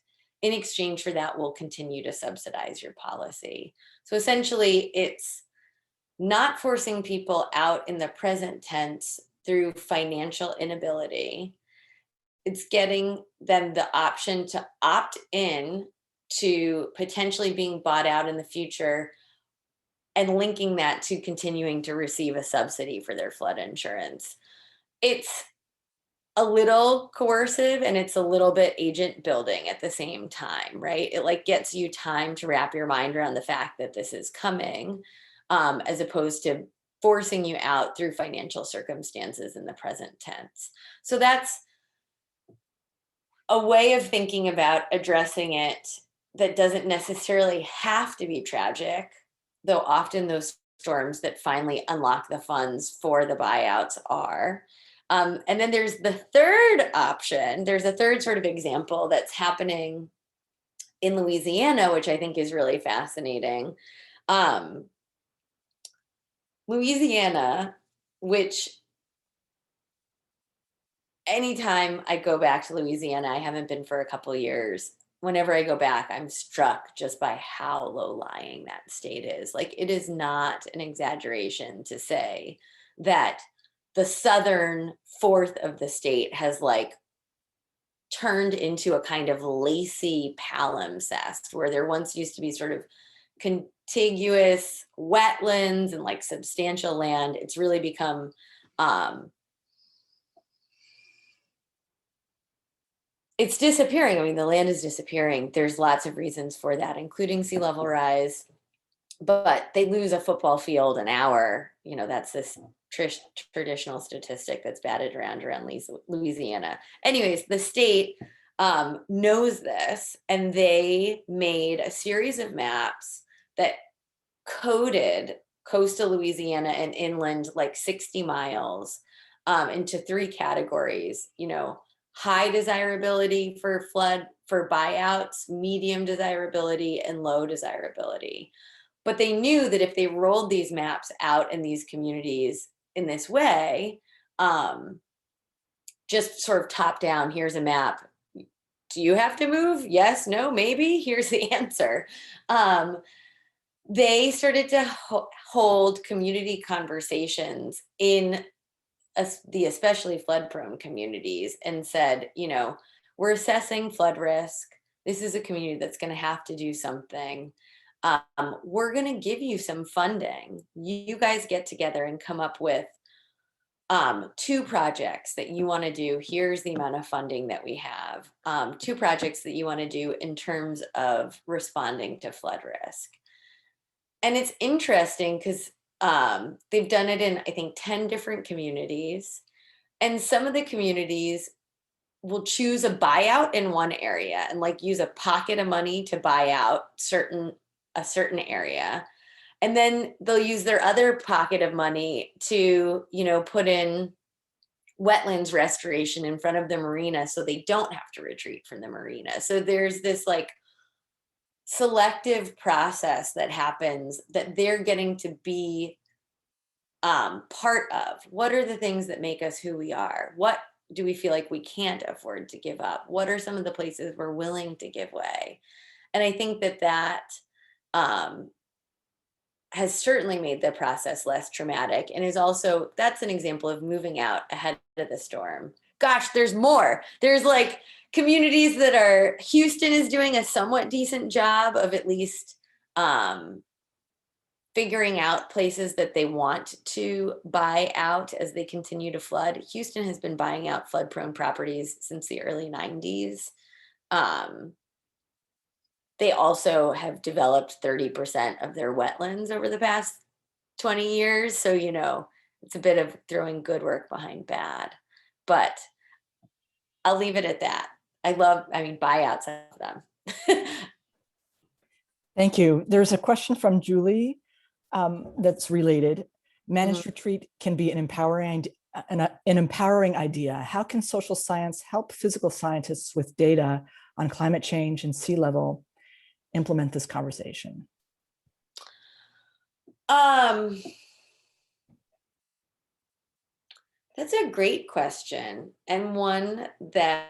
In exchange for that, we'll continue to subsidize your policy. So essentially, it's not forcing people out in the present tense through financial inability. It's getting them the option to opt in to potentially being bought out in the future and linking that to continuing to receive a subsidy for their flood insurance. It's a little coercive and it's a little bit agent building at the same time, right? It like gets you time to wrap your mind around the fact that this is coming, as opposed to forcing you out through financial circumstances in the present tense. So that's a way of thinking about addressing it that doesn't necessarily have to be tragic, though often those storms that finally unlock the funds for the buyouts are. And then there's the third option. There's a third sort of example that's happening in Louisiana, which I think is really fascinating. Louisiana, which anytime I go back to Louisiana, I haven't been for a couple of years. Whenever I go back, I'm struck just by how low-lying that state is. Like, it is not an exaggeration to say that the southern fourth of the state has like turned into a kind of lacy palimpsest, where there once used to be sort of contiguous wetlands and like substantial land. It's really become it's disappearing. I mean, the land is disappearing. There's lots of reasons for that, including sea level rise, but they lose a football field an hour. You know, that's this traditional statistic that's batted around Louisiana. Anyways, the state knows this, and they made a series of maps that coded coastal Louisiana and inland like 60 miles into three categories, you know, high desirability for flood, for buyouts, medium desirability, and low desirability. But they knew that if they rolled these maps out in these communities in this way, just sort of top down, here's a map. Do you have to move? Yes, no, maybe. Here's the answer. They started to hold community conversations in the especially flood prone communities and said, you know, we're assessing flood risk. This is a community that's going to have to do something. We're going to give you some funding. You guys get together and come up with 2 projects that you want to do. Here's the amount of funding that we have. 2 projects that you want to do in terms of responding to flood risk. And it's interesting because they've done it in, I think, 10 different communities. And some of the communities will choose a buyout in one area and like use a pocket of money to buy out a certain area. And then they'll use their other pocket of money to, you know, put in wetlands restoration in front of the marina so they don't have to retreat from the marina. So there's this like selective process that happens that they're getting to be part of. What are the things that make us who we are? What do we feel like we can't afford to give up? What are some of the places we're willing to give way? And I think that has certainly made the process less traumatic, and is also, that's an example of moving out ahead of the storm. Gosh, there's more. There's like communities that are, Houston is doing a somewhat decent job of at least figuring out places that they want to buy out as they continue to flood. Houston has been buying out flood prone properties since the early 90s. They also have developed 30% of their wetlands over the past 20 years. So, you know, it's a bit of throwing good work behind bad, but I'll leave it at that. I mean, buyouts of them. Thank you. There's a question from Julie that's related. Managed retreat can be an empowering idea. How can social science help physical scientists with data on climate change and sea level implement this conversation? That's a great question, and one that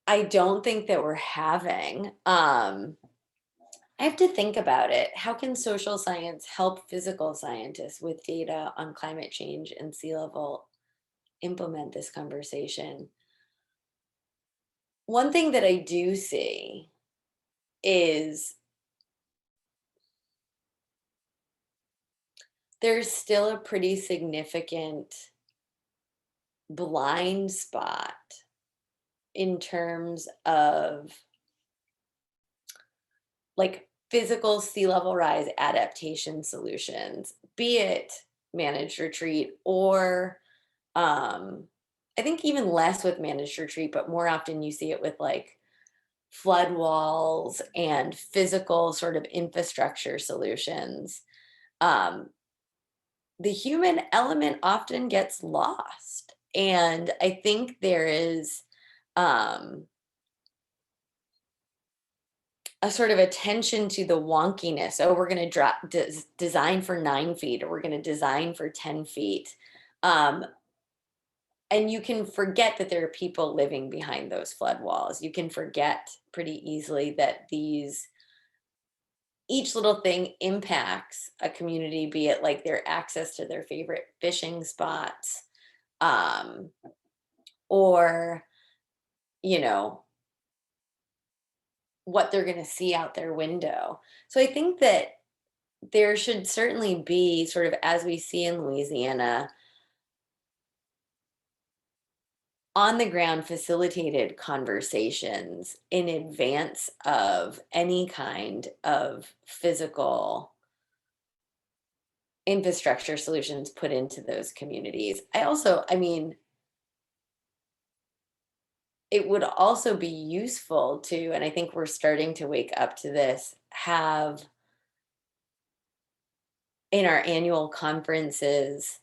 I don't think that we're having. I have to think about it. How can social science help physical scientists with data on climate change and sea level implement this conversation? One thing that I do see is there's still a pretty significant blind spot in terms of like physical sea level rise adaptation solutions, be it managed retreat or I think even less with managed retreat, but more often you see it with like flood walls and physical sort of infrastructure solutions, the human element often gets lost. And I think there is a sort of attention to the wonkiness. Oh, we're going to design for 9 feet, or we're going to design for 10 feet. And you can forget that there are people living behind those flood walls. You can forget pretty easily that each little thing impacts a community, be it like their access to their favorite fishing spots, or, you know, what they're going to see out their window. So I think that there should certainly be, sort of as we see in Louisiana, on the ground facilitated conversations in advance of any kind of physical infrastructure solutions put into those communities. I mean, it would also be useful to, and I think we're starting to wake up to this, have in our annual conferences,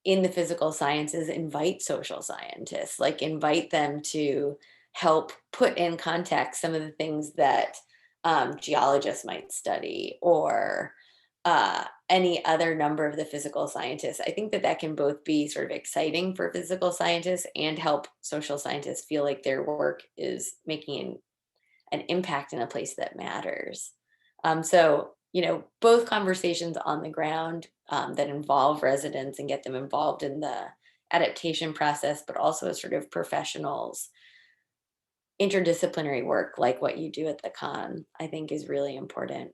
in the physical sciences, invite social scientists, like invite them to help put in context some of the things that geologists might study, or any other number of the physical scientists. I think that that can both be sort of exciting for physical scientists and help social scientists feel like their work is making an impact in a place that matters. So, you know, both conversations on the ground that involve residents and get them involved in the adaptation process, but also sort of professionals, interdisciplinary work like what you do at the Kahn, I think is really important.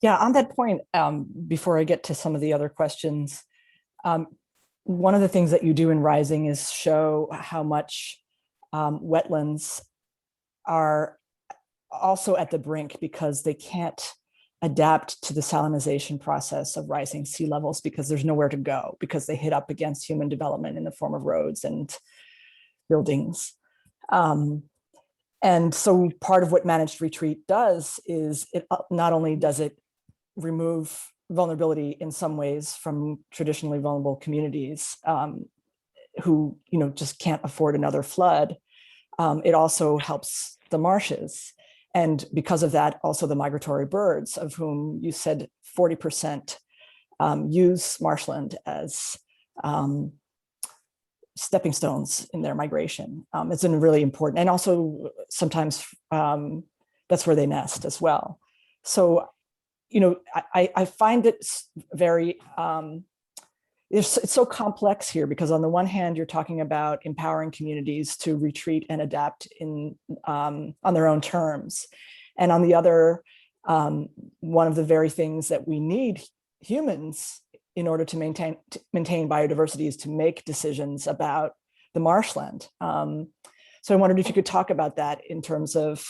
Yeah, on that point, before I get to some of the other questions, one of the things that you do in Rising is show how much wetlands are also at the brink because they can't adapt to the salinization process of rising sea levels because there's nowhere to go, because they hit up against human development in the form of roads and buildings. And so part of what managed retreat does is it not only does it remove vulnerability in some ways from traditionally vulnerable communities who, you know, just can't afford another flood, it also helps the marshes. And because of that, also the migratory birds, of whom you said 40% use marshland as stepping stones in their migration. It's really important. And also sometimes that's where they nest as well. So, you know, I find it very, it's so complex here, because on the one hand, you're talking about empowering communities to retreat and adapt on their own terms. And on the other, one of the very things that we need humans in order to maintain biodiversity is to make decisions about the marshland. So I wondered if you could talk about that in terms of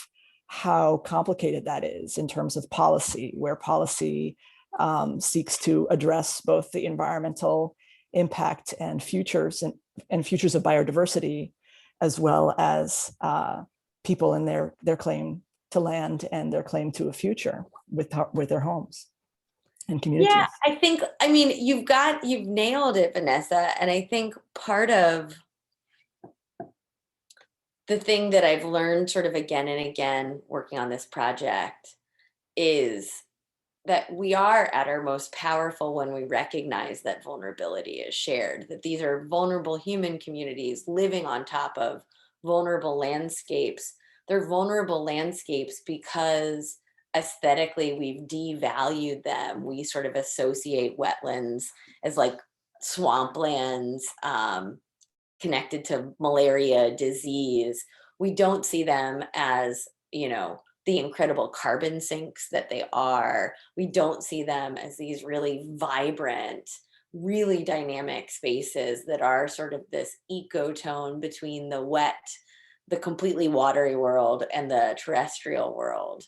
how complicated that is in terms of policy, where policy seeks to address both the environmental impact and futures of biodiversity, as well as people and their claim to land and their claim to a future with their homes and communities. Yeah, I mean, you've nailed it, Vanessa. And I think part of the thing that I've learned sort of again and again working on this project is that we are at our most powerful when we recognize that vulnerability is shared, that these are vulnerable human communities living on top of vulnerable landscapes. They're vulnerable landscapes because aesthetically we've devalued them. We sort of associate wetlands as like swamplands, connected to malaria, disease. We don't see them as, you know, the incredible carbon sinks that they are. We don't see them as these really vibrant, really dynamic spaces that are sort of this ecotone between the wet, the completely watery world and the terrestrial world.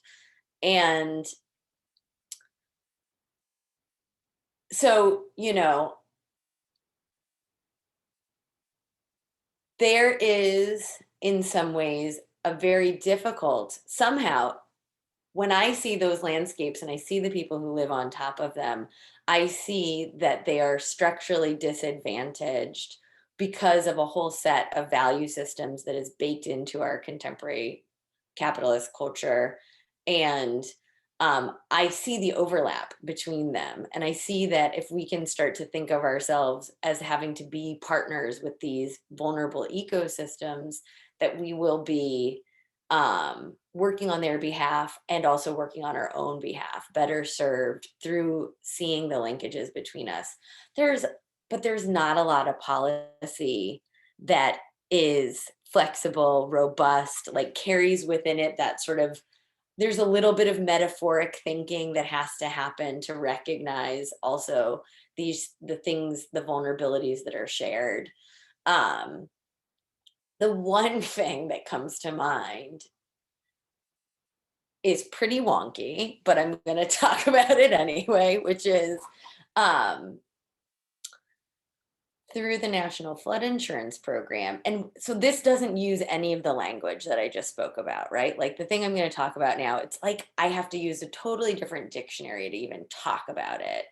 And so, you know, there is in some ways, a very difficult, somehow, when I see those landscapes and I see the people who live on top of them, I see that they are structurally disadvantaged because of a whole set of value systems that is baked into our contemporary capitalist culture. And I see the overlap between them. And I see that if we can start to think of ourselves as having to be partners with these vulnerable ecosystems, that we will be working on their behalf and also working on our own behalf, better served through seeing the linkages between us. But there's not a lot of policy that is flexible, robust, like carries within it that sort of, there's a little bit of metaphoric thinking that has to happen to recognize also the things, the vulnerabilities that are shared. The one thing that comes to mind is pretty wonky, but I'm going to talk about it anyway, which is through the National Flood Insurance Program. And so this doesn't use any of the language that I just spoke about, right? Like the thing I'm going to talk about now, it's like I have to use a totally different dictionary to even talk about it.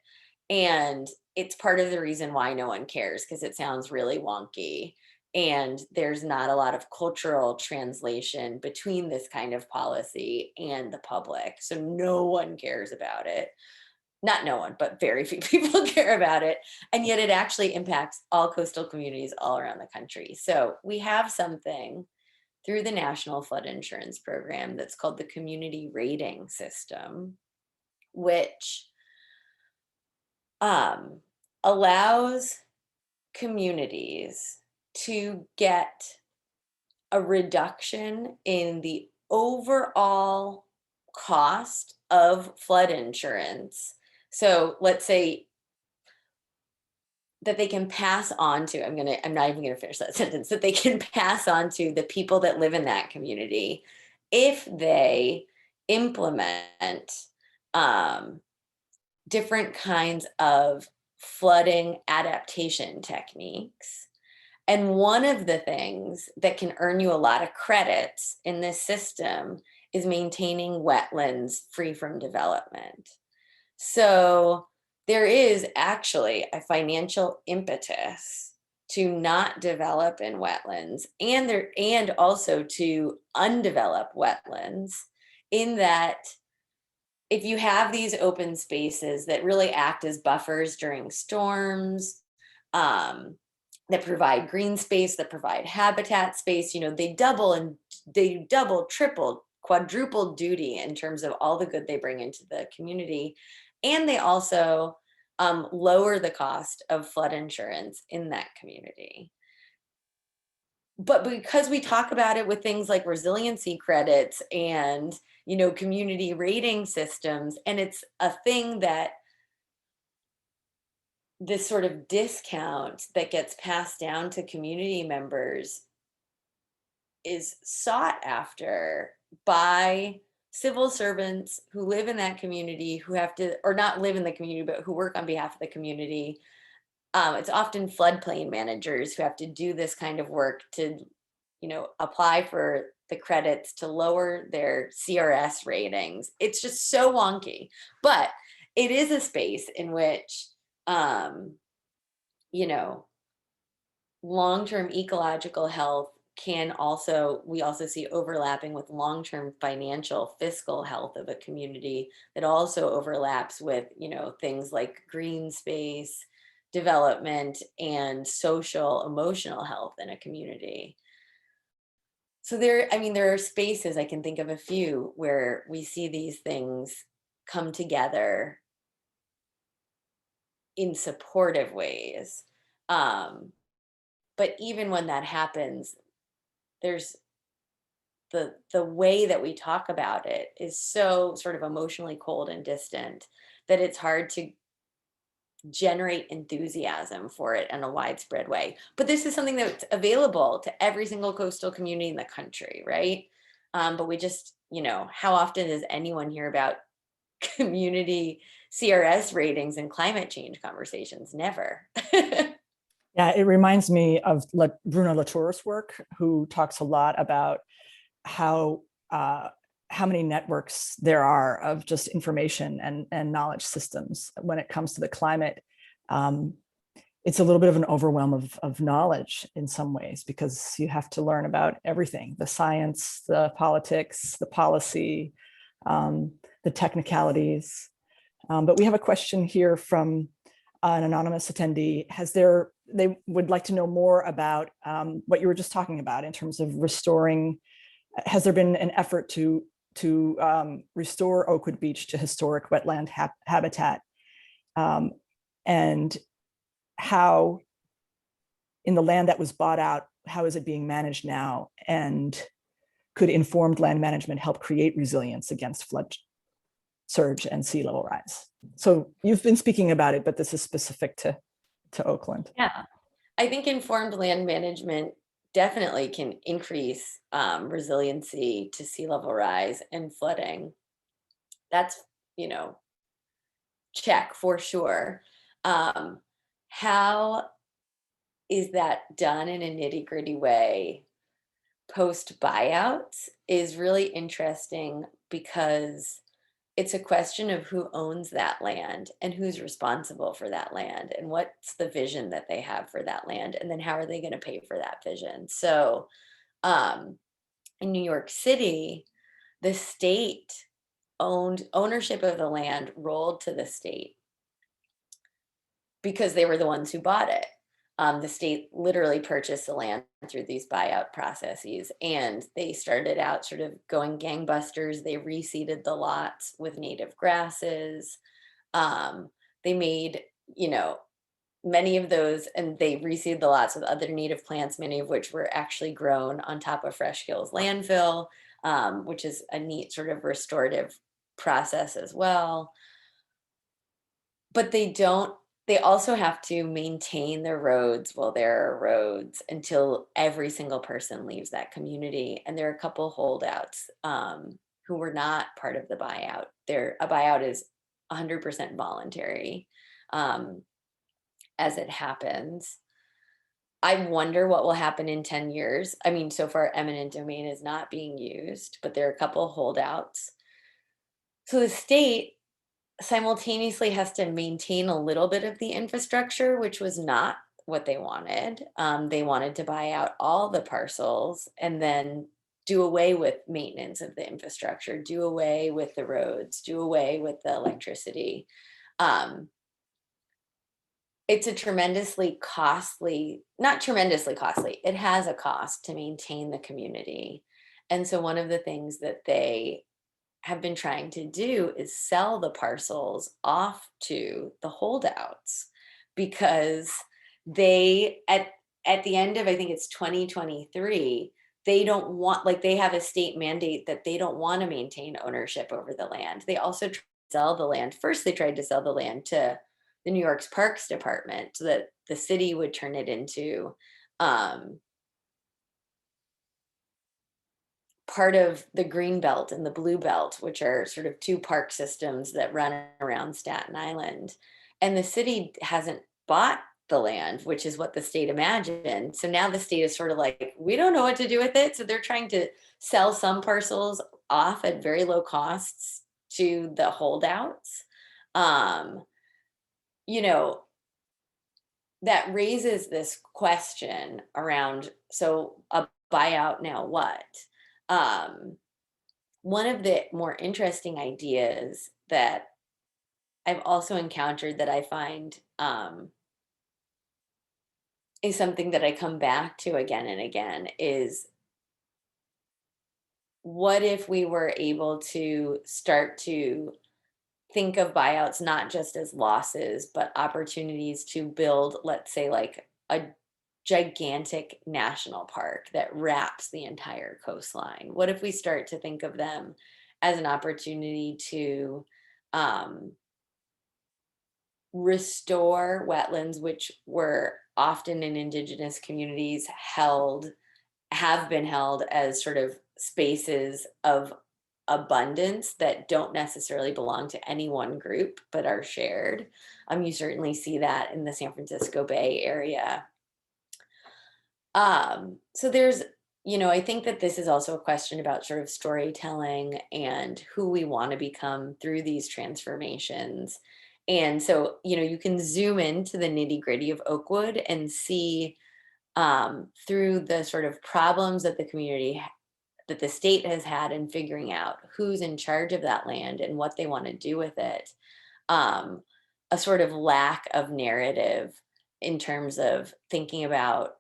And it's part of the reason why no one cares, because it sounds really wonky. And there's not a lot of cultural translation between this kind of policy and the public. So no one cares about it. Not no one, but very few people care about it. And yet it actually impacts all coastal communities all around the country. So we have something through the National Flood Insurance Program that's called the Community Rating System, which allows communities to get a reduction in the overall cost of flood insurance. So let's say that they can pass on to, I'm not even gonna finish that sentence, that they can pass on to the people that live in that community if they implement different kinds of flooding adaptation techniques. And one of the things that can earn you a lot of credits in this system is maintaining wetlands free from development. So there is actually a financial impetus to not develop in wetlands and also to undevelop wetlands, in that if you have these open spaces that really act as buffers during storms, that provide green space, that provide habitat space, they double, triple, quadruple duty in terms of all the good they bring into the community. And they also lower the cost of flood insurance in that community. But because we talk about it with things like resiliency credits and, community rating systems, and it's a thing that this sort of discount that gets passed down to community members is sought after by civil servants who live in that community, who have to, or not live in the community, but who work on behalf of the community. It's often floodplain managers who have to do this kind of work to, apply for the credits to lower their CRS ratings. It's just so wonky, but it is a space in which, long-term ecological health we also see overlapping with long-term financial fiscal health of a community that also overlaps with, things like green space development and social emotional health in a community. So there are spaces, I can think of a few, where we see these things come together in supportive ways. But even when that happens, there's the way that we talk about it is so sort of emotionally cold and distant that it's hard to generate enthusiasm for it in a widespread way. But this is something that's available to every single coastal community in the country, right? But we just, how often does anyone hear about community CRS ratings and climate change conversations? Never. Yeah, it reminds me of Bruno Latour's work, who talks a lot about how many networks there are of just information and knowledge systems when it comes to the climate. It's a little bit of an overwhelm of knowledge in some ways, because you have to learn about everything: the science, the politics, the policy, the technicalities. But we have a question here from an anonymous attendee. They would like to know more about what you were just talking about in terms of restoring. Has there been an effort to restore Oakwood Beach to historic wetland habitat? And how, in the land that was bought out, how is it being managed now? And could informed land management help create resilience against flood surge and sea level rise? So you've been speaking about it, but this is specific to Oakland. Yeah, I think informed land management definitely can increase resiliency to sea level rise and flooding. That's, you know, check for sure. How is that done in a nitty gritty way post buyouts is really interesting, because it's a question of who owns that land and who's responsible for that land and what's the vision that they have for that land, and then how are they going to pay for that vision. So um, in New York City, the state owned ownership of the land rolled to the state because they were the ones who bought it. The state literally purchased the land through these buyout processes, and they started out sort of going gangbusters. They reseeded the lots with native grasses. They made, you know, many of those, and they reseeded the lots with other native plants, many of which were actually grown on top of Fresh Hills landfill, which is a neat sort of restorative process as well. But they also have to maintain the roads while there are roads until every single person leaves that community. And there are a couple holdouts who were not part of the buyout. A buyout is 100% voluntary as it happens. I wonder what will happen in 10 years. I mean, so far eminent domain is not being used, but there are a couple holdouts. So the state simultaneously has to maintain a little bit of the infrastructure, which was not what they wanted. They wanted to buy out all the parcels and then do away with maintenance of the infrastructure, do away with the roads, do away with the electricity. It's a tremendously costly, not tremendously costly, it has a cost to maintain the community. And so one of the things that they have been trying to do is sell the parcels off to the holdouts, because they at the end of, I think it's 2023, they don't want, like, they have a state mandate that they don't want to maintain ownership over the land. They also tried to sell the land. First they tried to sell the land to the New York's Parks Department so that the city would turn it into part of the green belt and the blue belt, which are sort of two park systems that run around Staten Island. And the city hasn't bought the land, which is what the state imagined. So now the state is sort of like, we don't know what to do with it. So they're trying to sell some parcels off at very low costs to the holdouts. You know, that raises this question around, so a buyout, now what? One of the more interesting ideas that I've also encountered that I find is something that I come back to again and again is, what if we were able to start to think of buyouts not just as losses, but opportunities to build, let's say, like a gigantic national park that wraps the entire coastline? What if we start to think of them as an opportunity to restore wetlands, which were often in indigenous communities have been held as sort of spaces of abundance that don't necessarily belong to any one group but are shared. You certainly see that in the San Francisco Bay Area. So there's, I think that this is also a question about sort of storytelling and who we want to become through these transformations. And so, you can zoom into the nitty gritty of Oakwood and see through the sort of problems that the community, that the state has had in figuring out who's in charge of that land and what they want to do with it. Um, a sort of lack of narrative in terms of thinking about,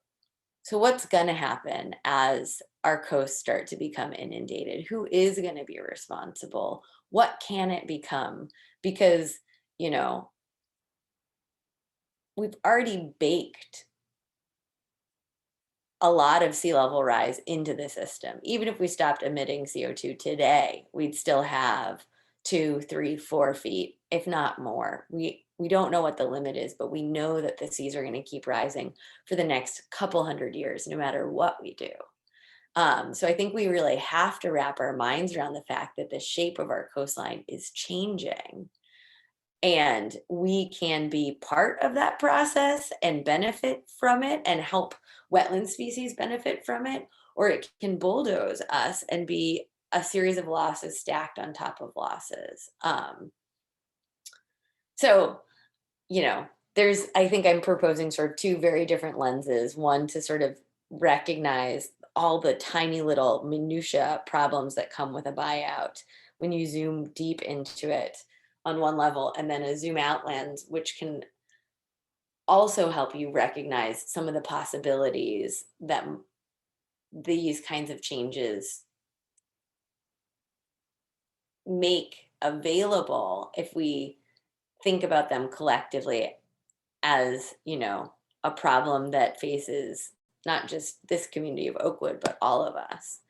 so what's going to happen as our coasts start to become inundated? Who is going to be responsible? What can it become? Because, you know, we've already baked a lot of sea level rise into the system. Even if we stopped emitting CO2 today, we'd still have 2, 3, 4 feet, if not more. We don't know what the limit is, but we know that the seas are going to keep rising for the next couple hundred years, no matter what we do. So I think we really have to wrap our minds around the fact that the shape of our coastline is changing, and we can be part of that process and benefit from it and help wetland species benefit from it, or it can bulldoze us and be a series of losses stacked on top of losses. So, I think I'm proposing sort of two very different lenses. One, to sort of recognize all the tiny little minutia problems that come with a buyout when you zoom deep into it on one level, and then a zoom out lens, which can also help you recognize some of the possibilities that these kinds of changes make available if we think about them collectively as, a problem that faces not just this community of Oakwood, but all of us.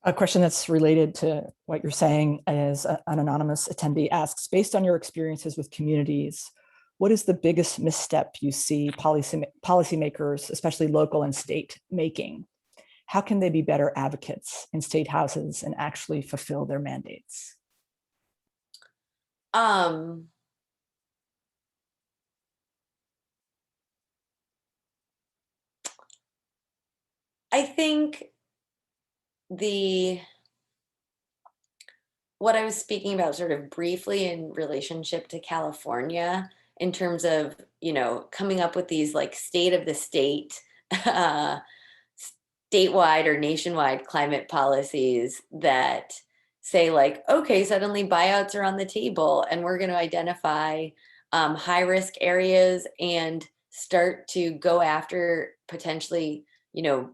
A question that's related to what you're saying is an anonymous attendee asks, based on your experiences with communities, what is the biggest misstep you see policymakers, especially local and state, making? How can they be better advocates in state houses and actually fulfill their mandates? I think what I was speaking about sort of briefly in relationship to California, in terms of, coming up with these like state of the state, statewide or nationwide climate policies that say like, okay, suddenly buyouts are on the table and we're going to identify high risk areas and start to go after potentially,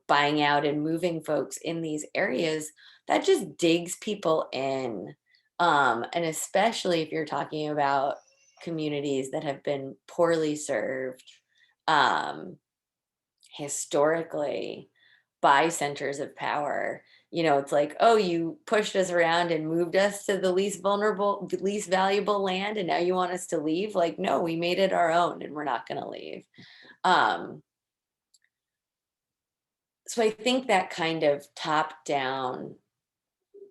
buying out and moving folks in these areas. That just digs people in. And especially if you're talking about communities that have been poorly served historically by centers of power. It's like, oh, you pushed us around and moved us to the least vulnerable, least valuable land, and now you want us to leave? Like, no, we made it our own and we're not going to leave. So I think that kind of top down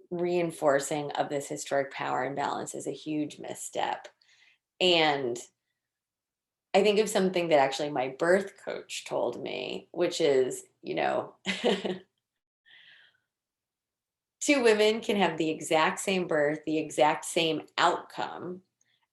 reinforcing of this historic power imbalance is a huge misstep. And I think of something that actually my birth coach told me, which is, two women can have the exact same birth, the exact same outcome,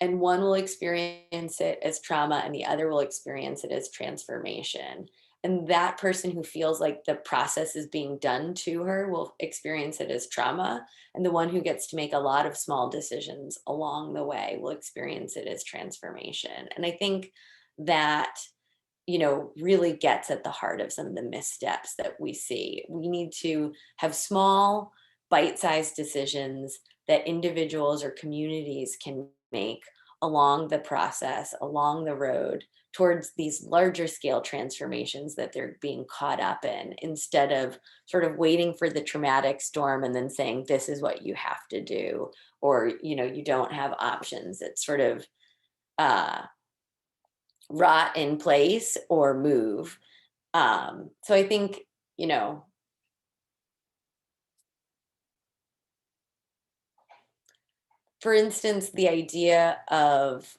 and one will experience it as trauma and the other will experience it as transformation. And that person who feels like the process is being done to her will experience it as trauma. And the one who gets to make a lot of small decisions along the way will experience it as transformation. And I think that, really gets at the heart of some of the missteps that we see. We need to have small, bite-sized decisions that individuals or communities can make along the process, along the road towards these larger scale transformations that they're being caught up in, instead of sort of waiting for the traumatic storm and then saying, this is what you have to do, or, you don't have options. It's sort of rot in place or move. So I think, for instance, the idea of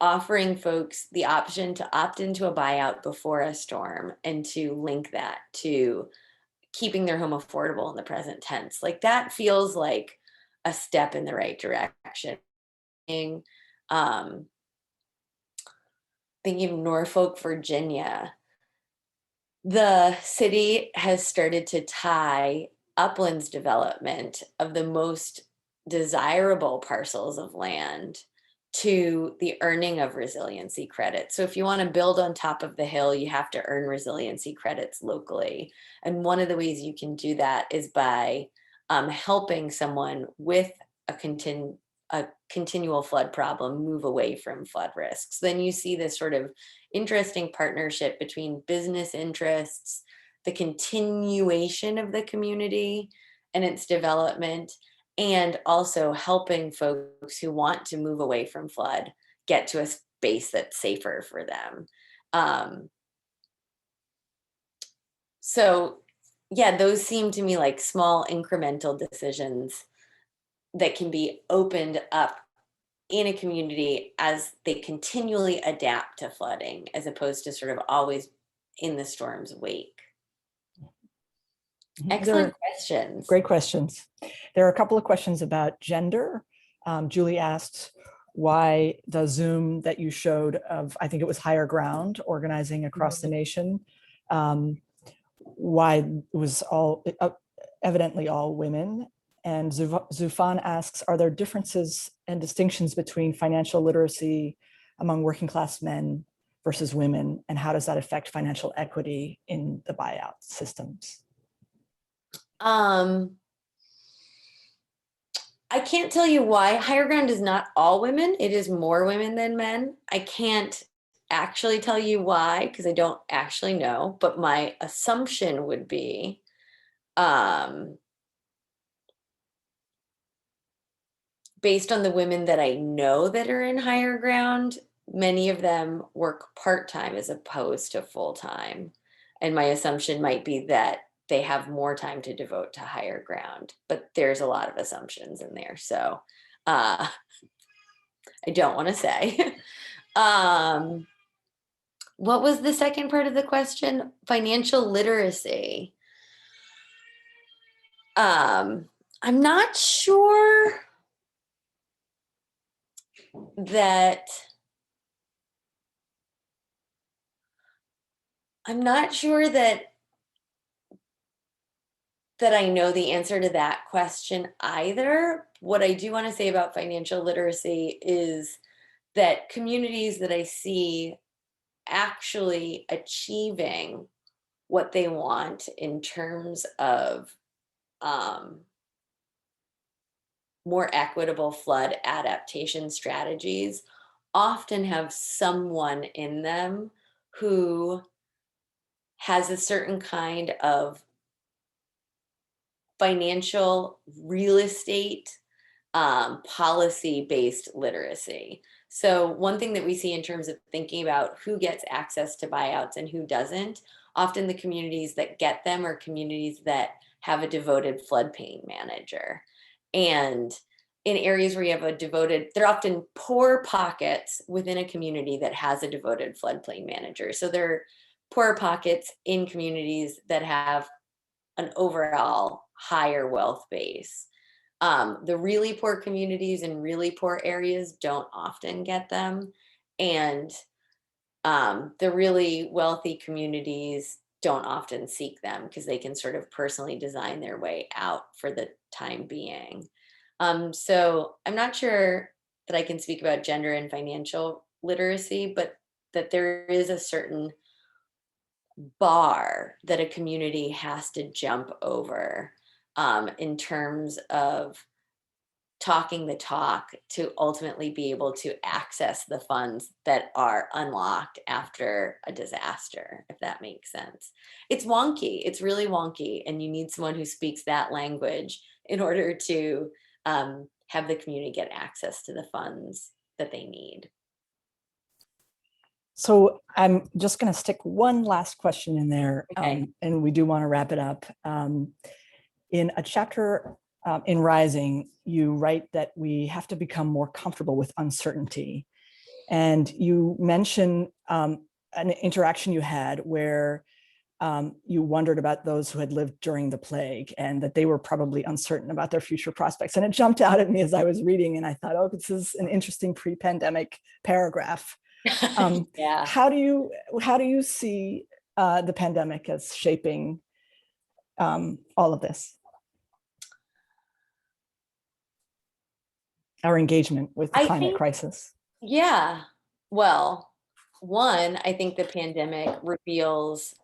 offering folks the option to opt into a buyout before a storm and to link that to keeping their home affordable in the present tense. Like that feels like a step in the right direction. Um, thinking of Norfolk, Virginia, the city has started to tie uplands development of the most desirable parcels of land to the earning of resiliency credits. So if you want to build on top of the hill, you have to earn resiliency credits locally. And one of the ways you can do that is by helping someone with a continual flood problem move away from flood risks. Then you see this sort of interesting partnership between business interests, the continuation of the community and its development, and also helping folks who want to move away from flood get to a space that's safer for them. So yeah, those seem to me like small incremental decisions that can be opened up in a community as they continually adapt to flooding, as opposed to sort of always in the storm's wake. Excellent questions. Great questions. There are a couple of questions about gender. Julie asked, why the Zoom that you showed of, I think it was Higher Ground, organizing across the nation, why it was all evidently all women. And Zufan asks, are there differences and distinctions between financial literacy among working class men versus women? And how does that affect financial equity in the buyout systems? I can't tell you why. Higher Ground is not all women. It is more women than men. I can't actually tell you why, because I don't actually know, but my assumption would be based on the women that I know that are in Higher Ground, many of them work part-time as opposed to full-time. And my assumption might be that they have more time to devote to Higher Ground, but there's a lot of assumptions in there. So I don't want to say. What was the second part of the question? Financial literacy. I'm not sure that I know the answer to that question either. What I do want to say about financial literacy is that communities that I see actually achieving what they want in terms of more equitable flood adaptation strategies often have someone in them who has a certain kind of financial real estate policy-based literacy. So one thing that we see in terms of thinking about who gets access to buyouts and who doesn't, often the communities that get them are communities that have a devoted floodplain manager. And in areas where you have a devoted, they're often poor pockets within a community that has a devoted floodplain manager. So they're poor pockets in communities that have an overall higher wealth base. The really poor communities in really poor areas don't often get them. And the really wealthy communities don't often seek them because they can sort of personally design their way out for the time being. So I'm not sure that I can speak about gender and financial literacy, but that there is a certain bar that a community has to jump over in terms of talking the talk to ultimately be able to access the funds that are unlocked after a disaster, if that makes sense. It's wonky, it's really wonky, and you need someone who speaks that language in order to have the community get access to the funds that they need. So I'm just going to stick one last question in there, Okay. and we do want to wrap it up. In a chapter in Rising, you write that we have to become more comfortable with uncertainty. And you mentioned an interaction you had where you wondered about those who had lived during the plague and that they were probably uncertain about their future prospects. And it jumped out at me as I was reading, and I thought, oh, this is an interesting pre-pandemic paragraph. Yeah. How do you see the pandemic as shaping all of this? Our engagement with the climate crisis. Yeah. Well, one, I think the pandemic reveals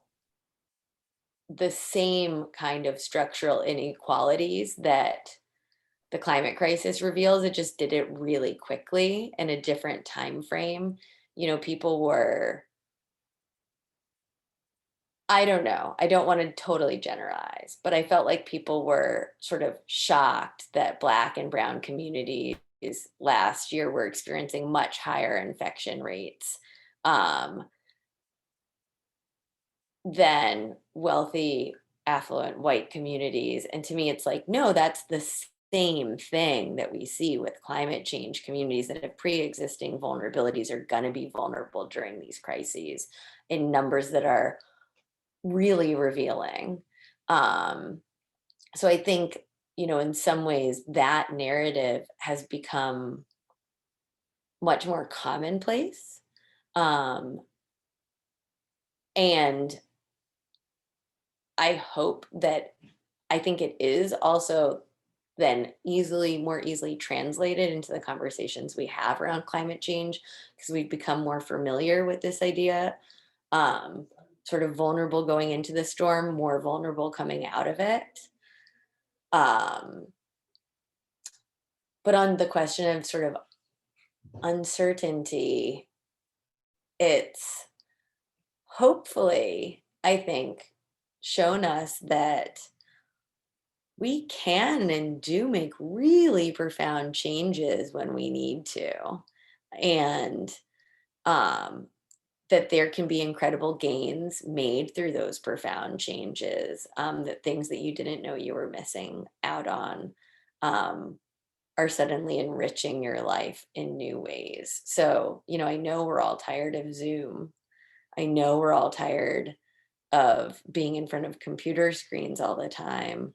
the same kind of structural inequalities that the climate crisis reveals. It just did it really quickly in a different time frame. You know, people were, I don't know, I don't want to totally generalize, but I felt like people were sort of shocked that Black and Brown communities last year were experiencing much higher infection rates um, than wealthy, affluent white communities. And to me, it's like, no, that's the same thing that we see with climate change. Communities that have pre-existing vulnerabilities are going to be vulnerable during these crises in numbers that are really revealing. So I think, you know, in some ways that narrative has become much more commonplace. And I hope that, I think it is also then more easily translated into the conversations we have around climate change, because we've become more familiar with this idea, sort of vulnerable going into the storm, more vulnerable coming out of it. But on the question of sort of uncertainty, it's hopefully, I think, shown us that we can and do make really profound changes when we need to. And that there can be incredible gains made through those profound changes, that things that you didn't know you were missing out on are suddenly enriching your life in new ways. So, you know, I know we're all tired of Zoom. I know we're all tired of being in front of computer screens all the time.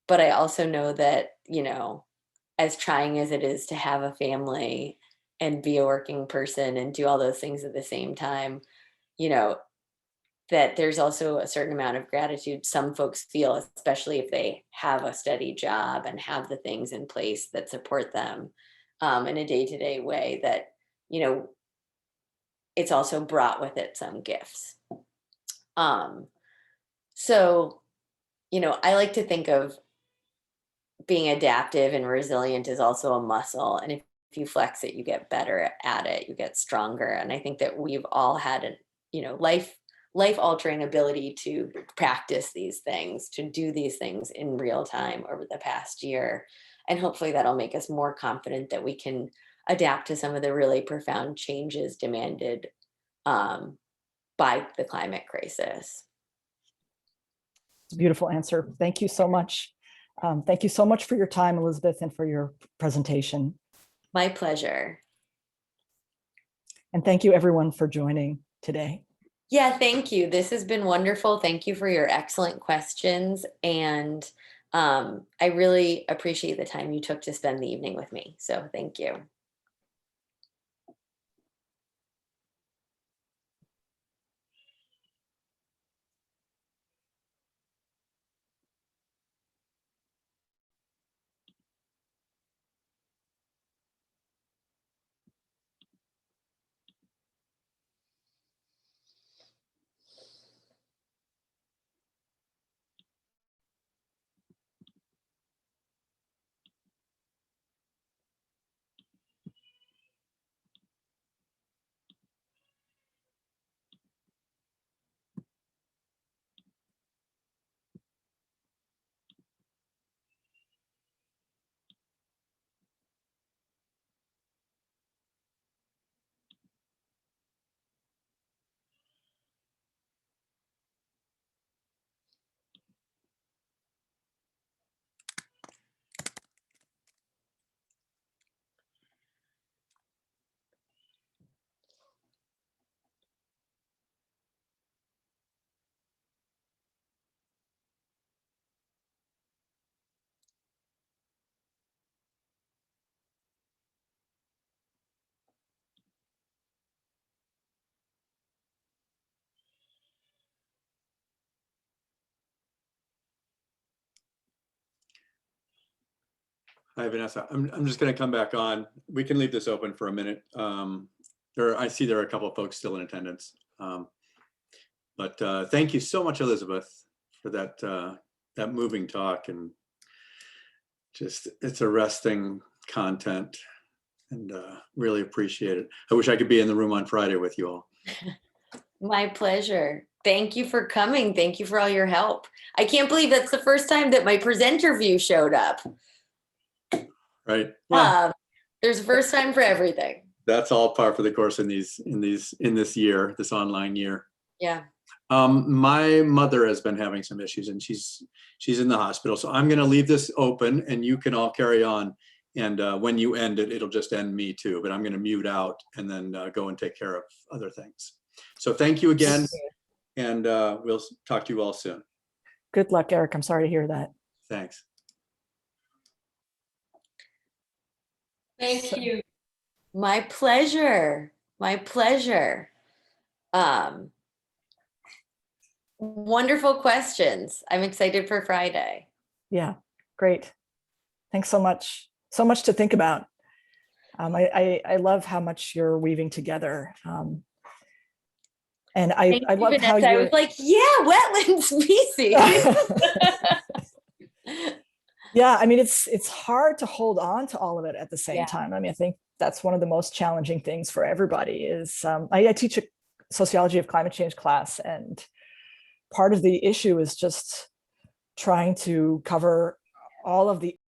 But I also know that, you know, as trying as it is to have a family and be a working person and do all those things at the same time, you know, that there's also a certain amount of gratitude some folks feel, especially if they have a steady job and have the things in place that support them in a day-to-day way, that, you know, it's also brought with it some gifts. So, you know, I like to think of being adaptive and resilient is also a muscle. And if you flex it, you get better at it, you get stronger. And I think that we've all had a, you know, life altering ability to practice these things, to do these things in real time over the past year. And hopefully that'll make us more confident that we can adapt to some of the really profound changes demanded by the climate crisis. It's a beautiful answer. Thank you so much. Thank you so much for your time, Elizabeth, and for your presentation. My pleasure. And thank you everyone for joining today. Yeah, thank you. This has been wonderful. Thank you for your excellent questions. And I really appreciate the time you took to spend the evening with me. So thank you. Hi, Vanessa. I'm just going to come back on. We can leave this open for a minute. I see there are a couple of folks still in attendance. But thank you so much, Elizabeth, for that moving talk, and just it's arresting content, and really appreciate it. I wish I could be in the room on Friday with you all. My pleasure. Thank you for coming. Thank you for all your help. I can't believe that's the first time that my presenter view showed up. Right. Well, There's a first time for everything. that's all par for the course in this year, this online year. Yeah. My mother has been having some issues, and she's in the hospital. So I'm going to leave this open, and you can all carry on. And when you end it, it'll just end me too. But I'm going to mute out and then go and take care of other things. So thank you again, and we'll talk to you all soon. Good luck, Eric. I'm sorry to hear that. Thanks. Thank you. My pleasure. My pleasure. Wonderful questions. I'm excited for Friday. Yeah, great. Thanks so much. So much to think about. I love how much you're weaving together. And I love how I you're was like, yeah, wetland species. Yeah, I mean, it's hard to hold on to all of it at the same Yeah. time. I mean, I think that's one of the most challenging things for everybody is I teach a sociology of climate change class, and part of the issue is just trying to cover all of the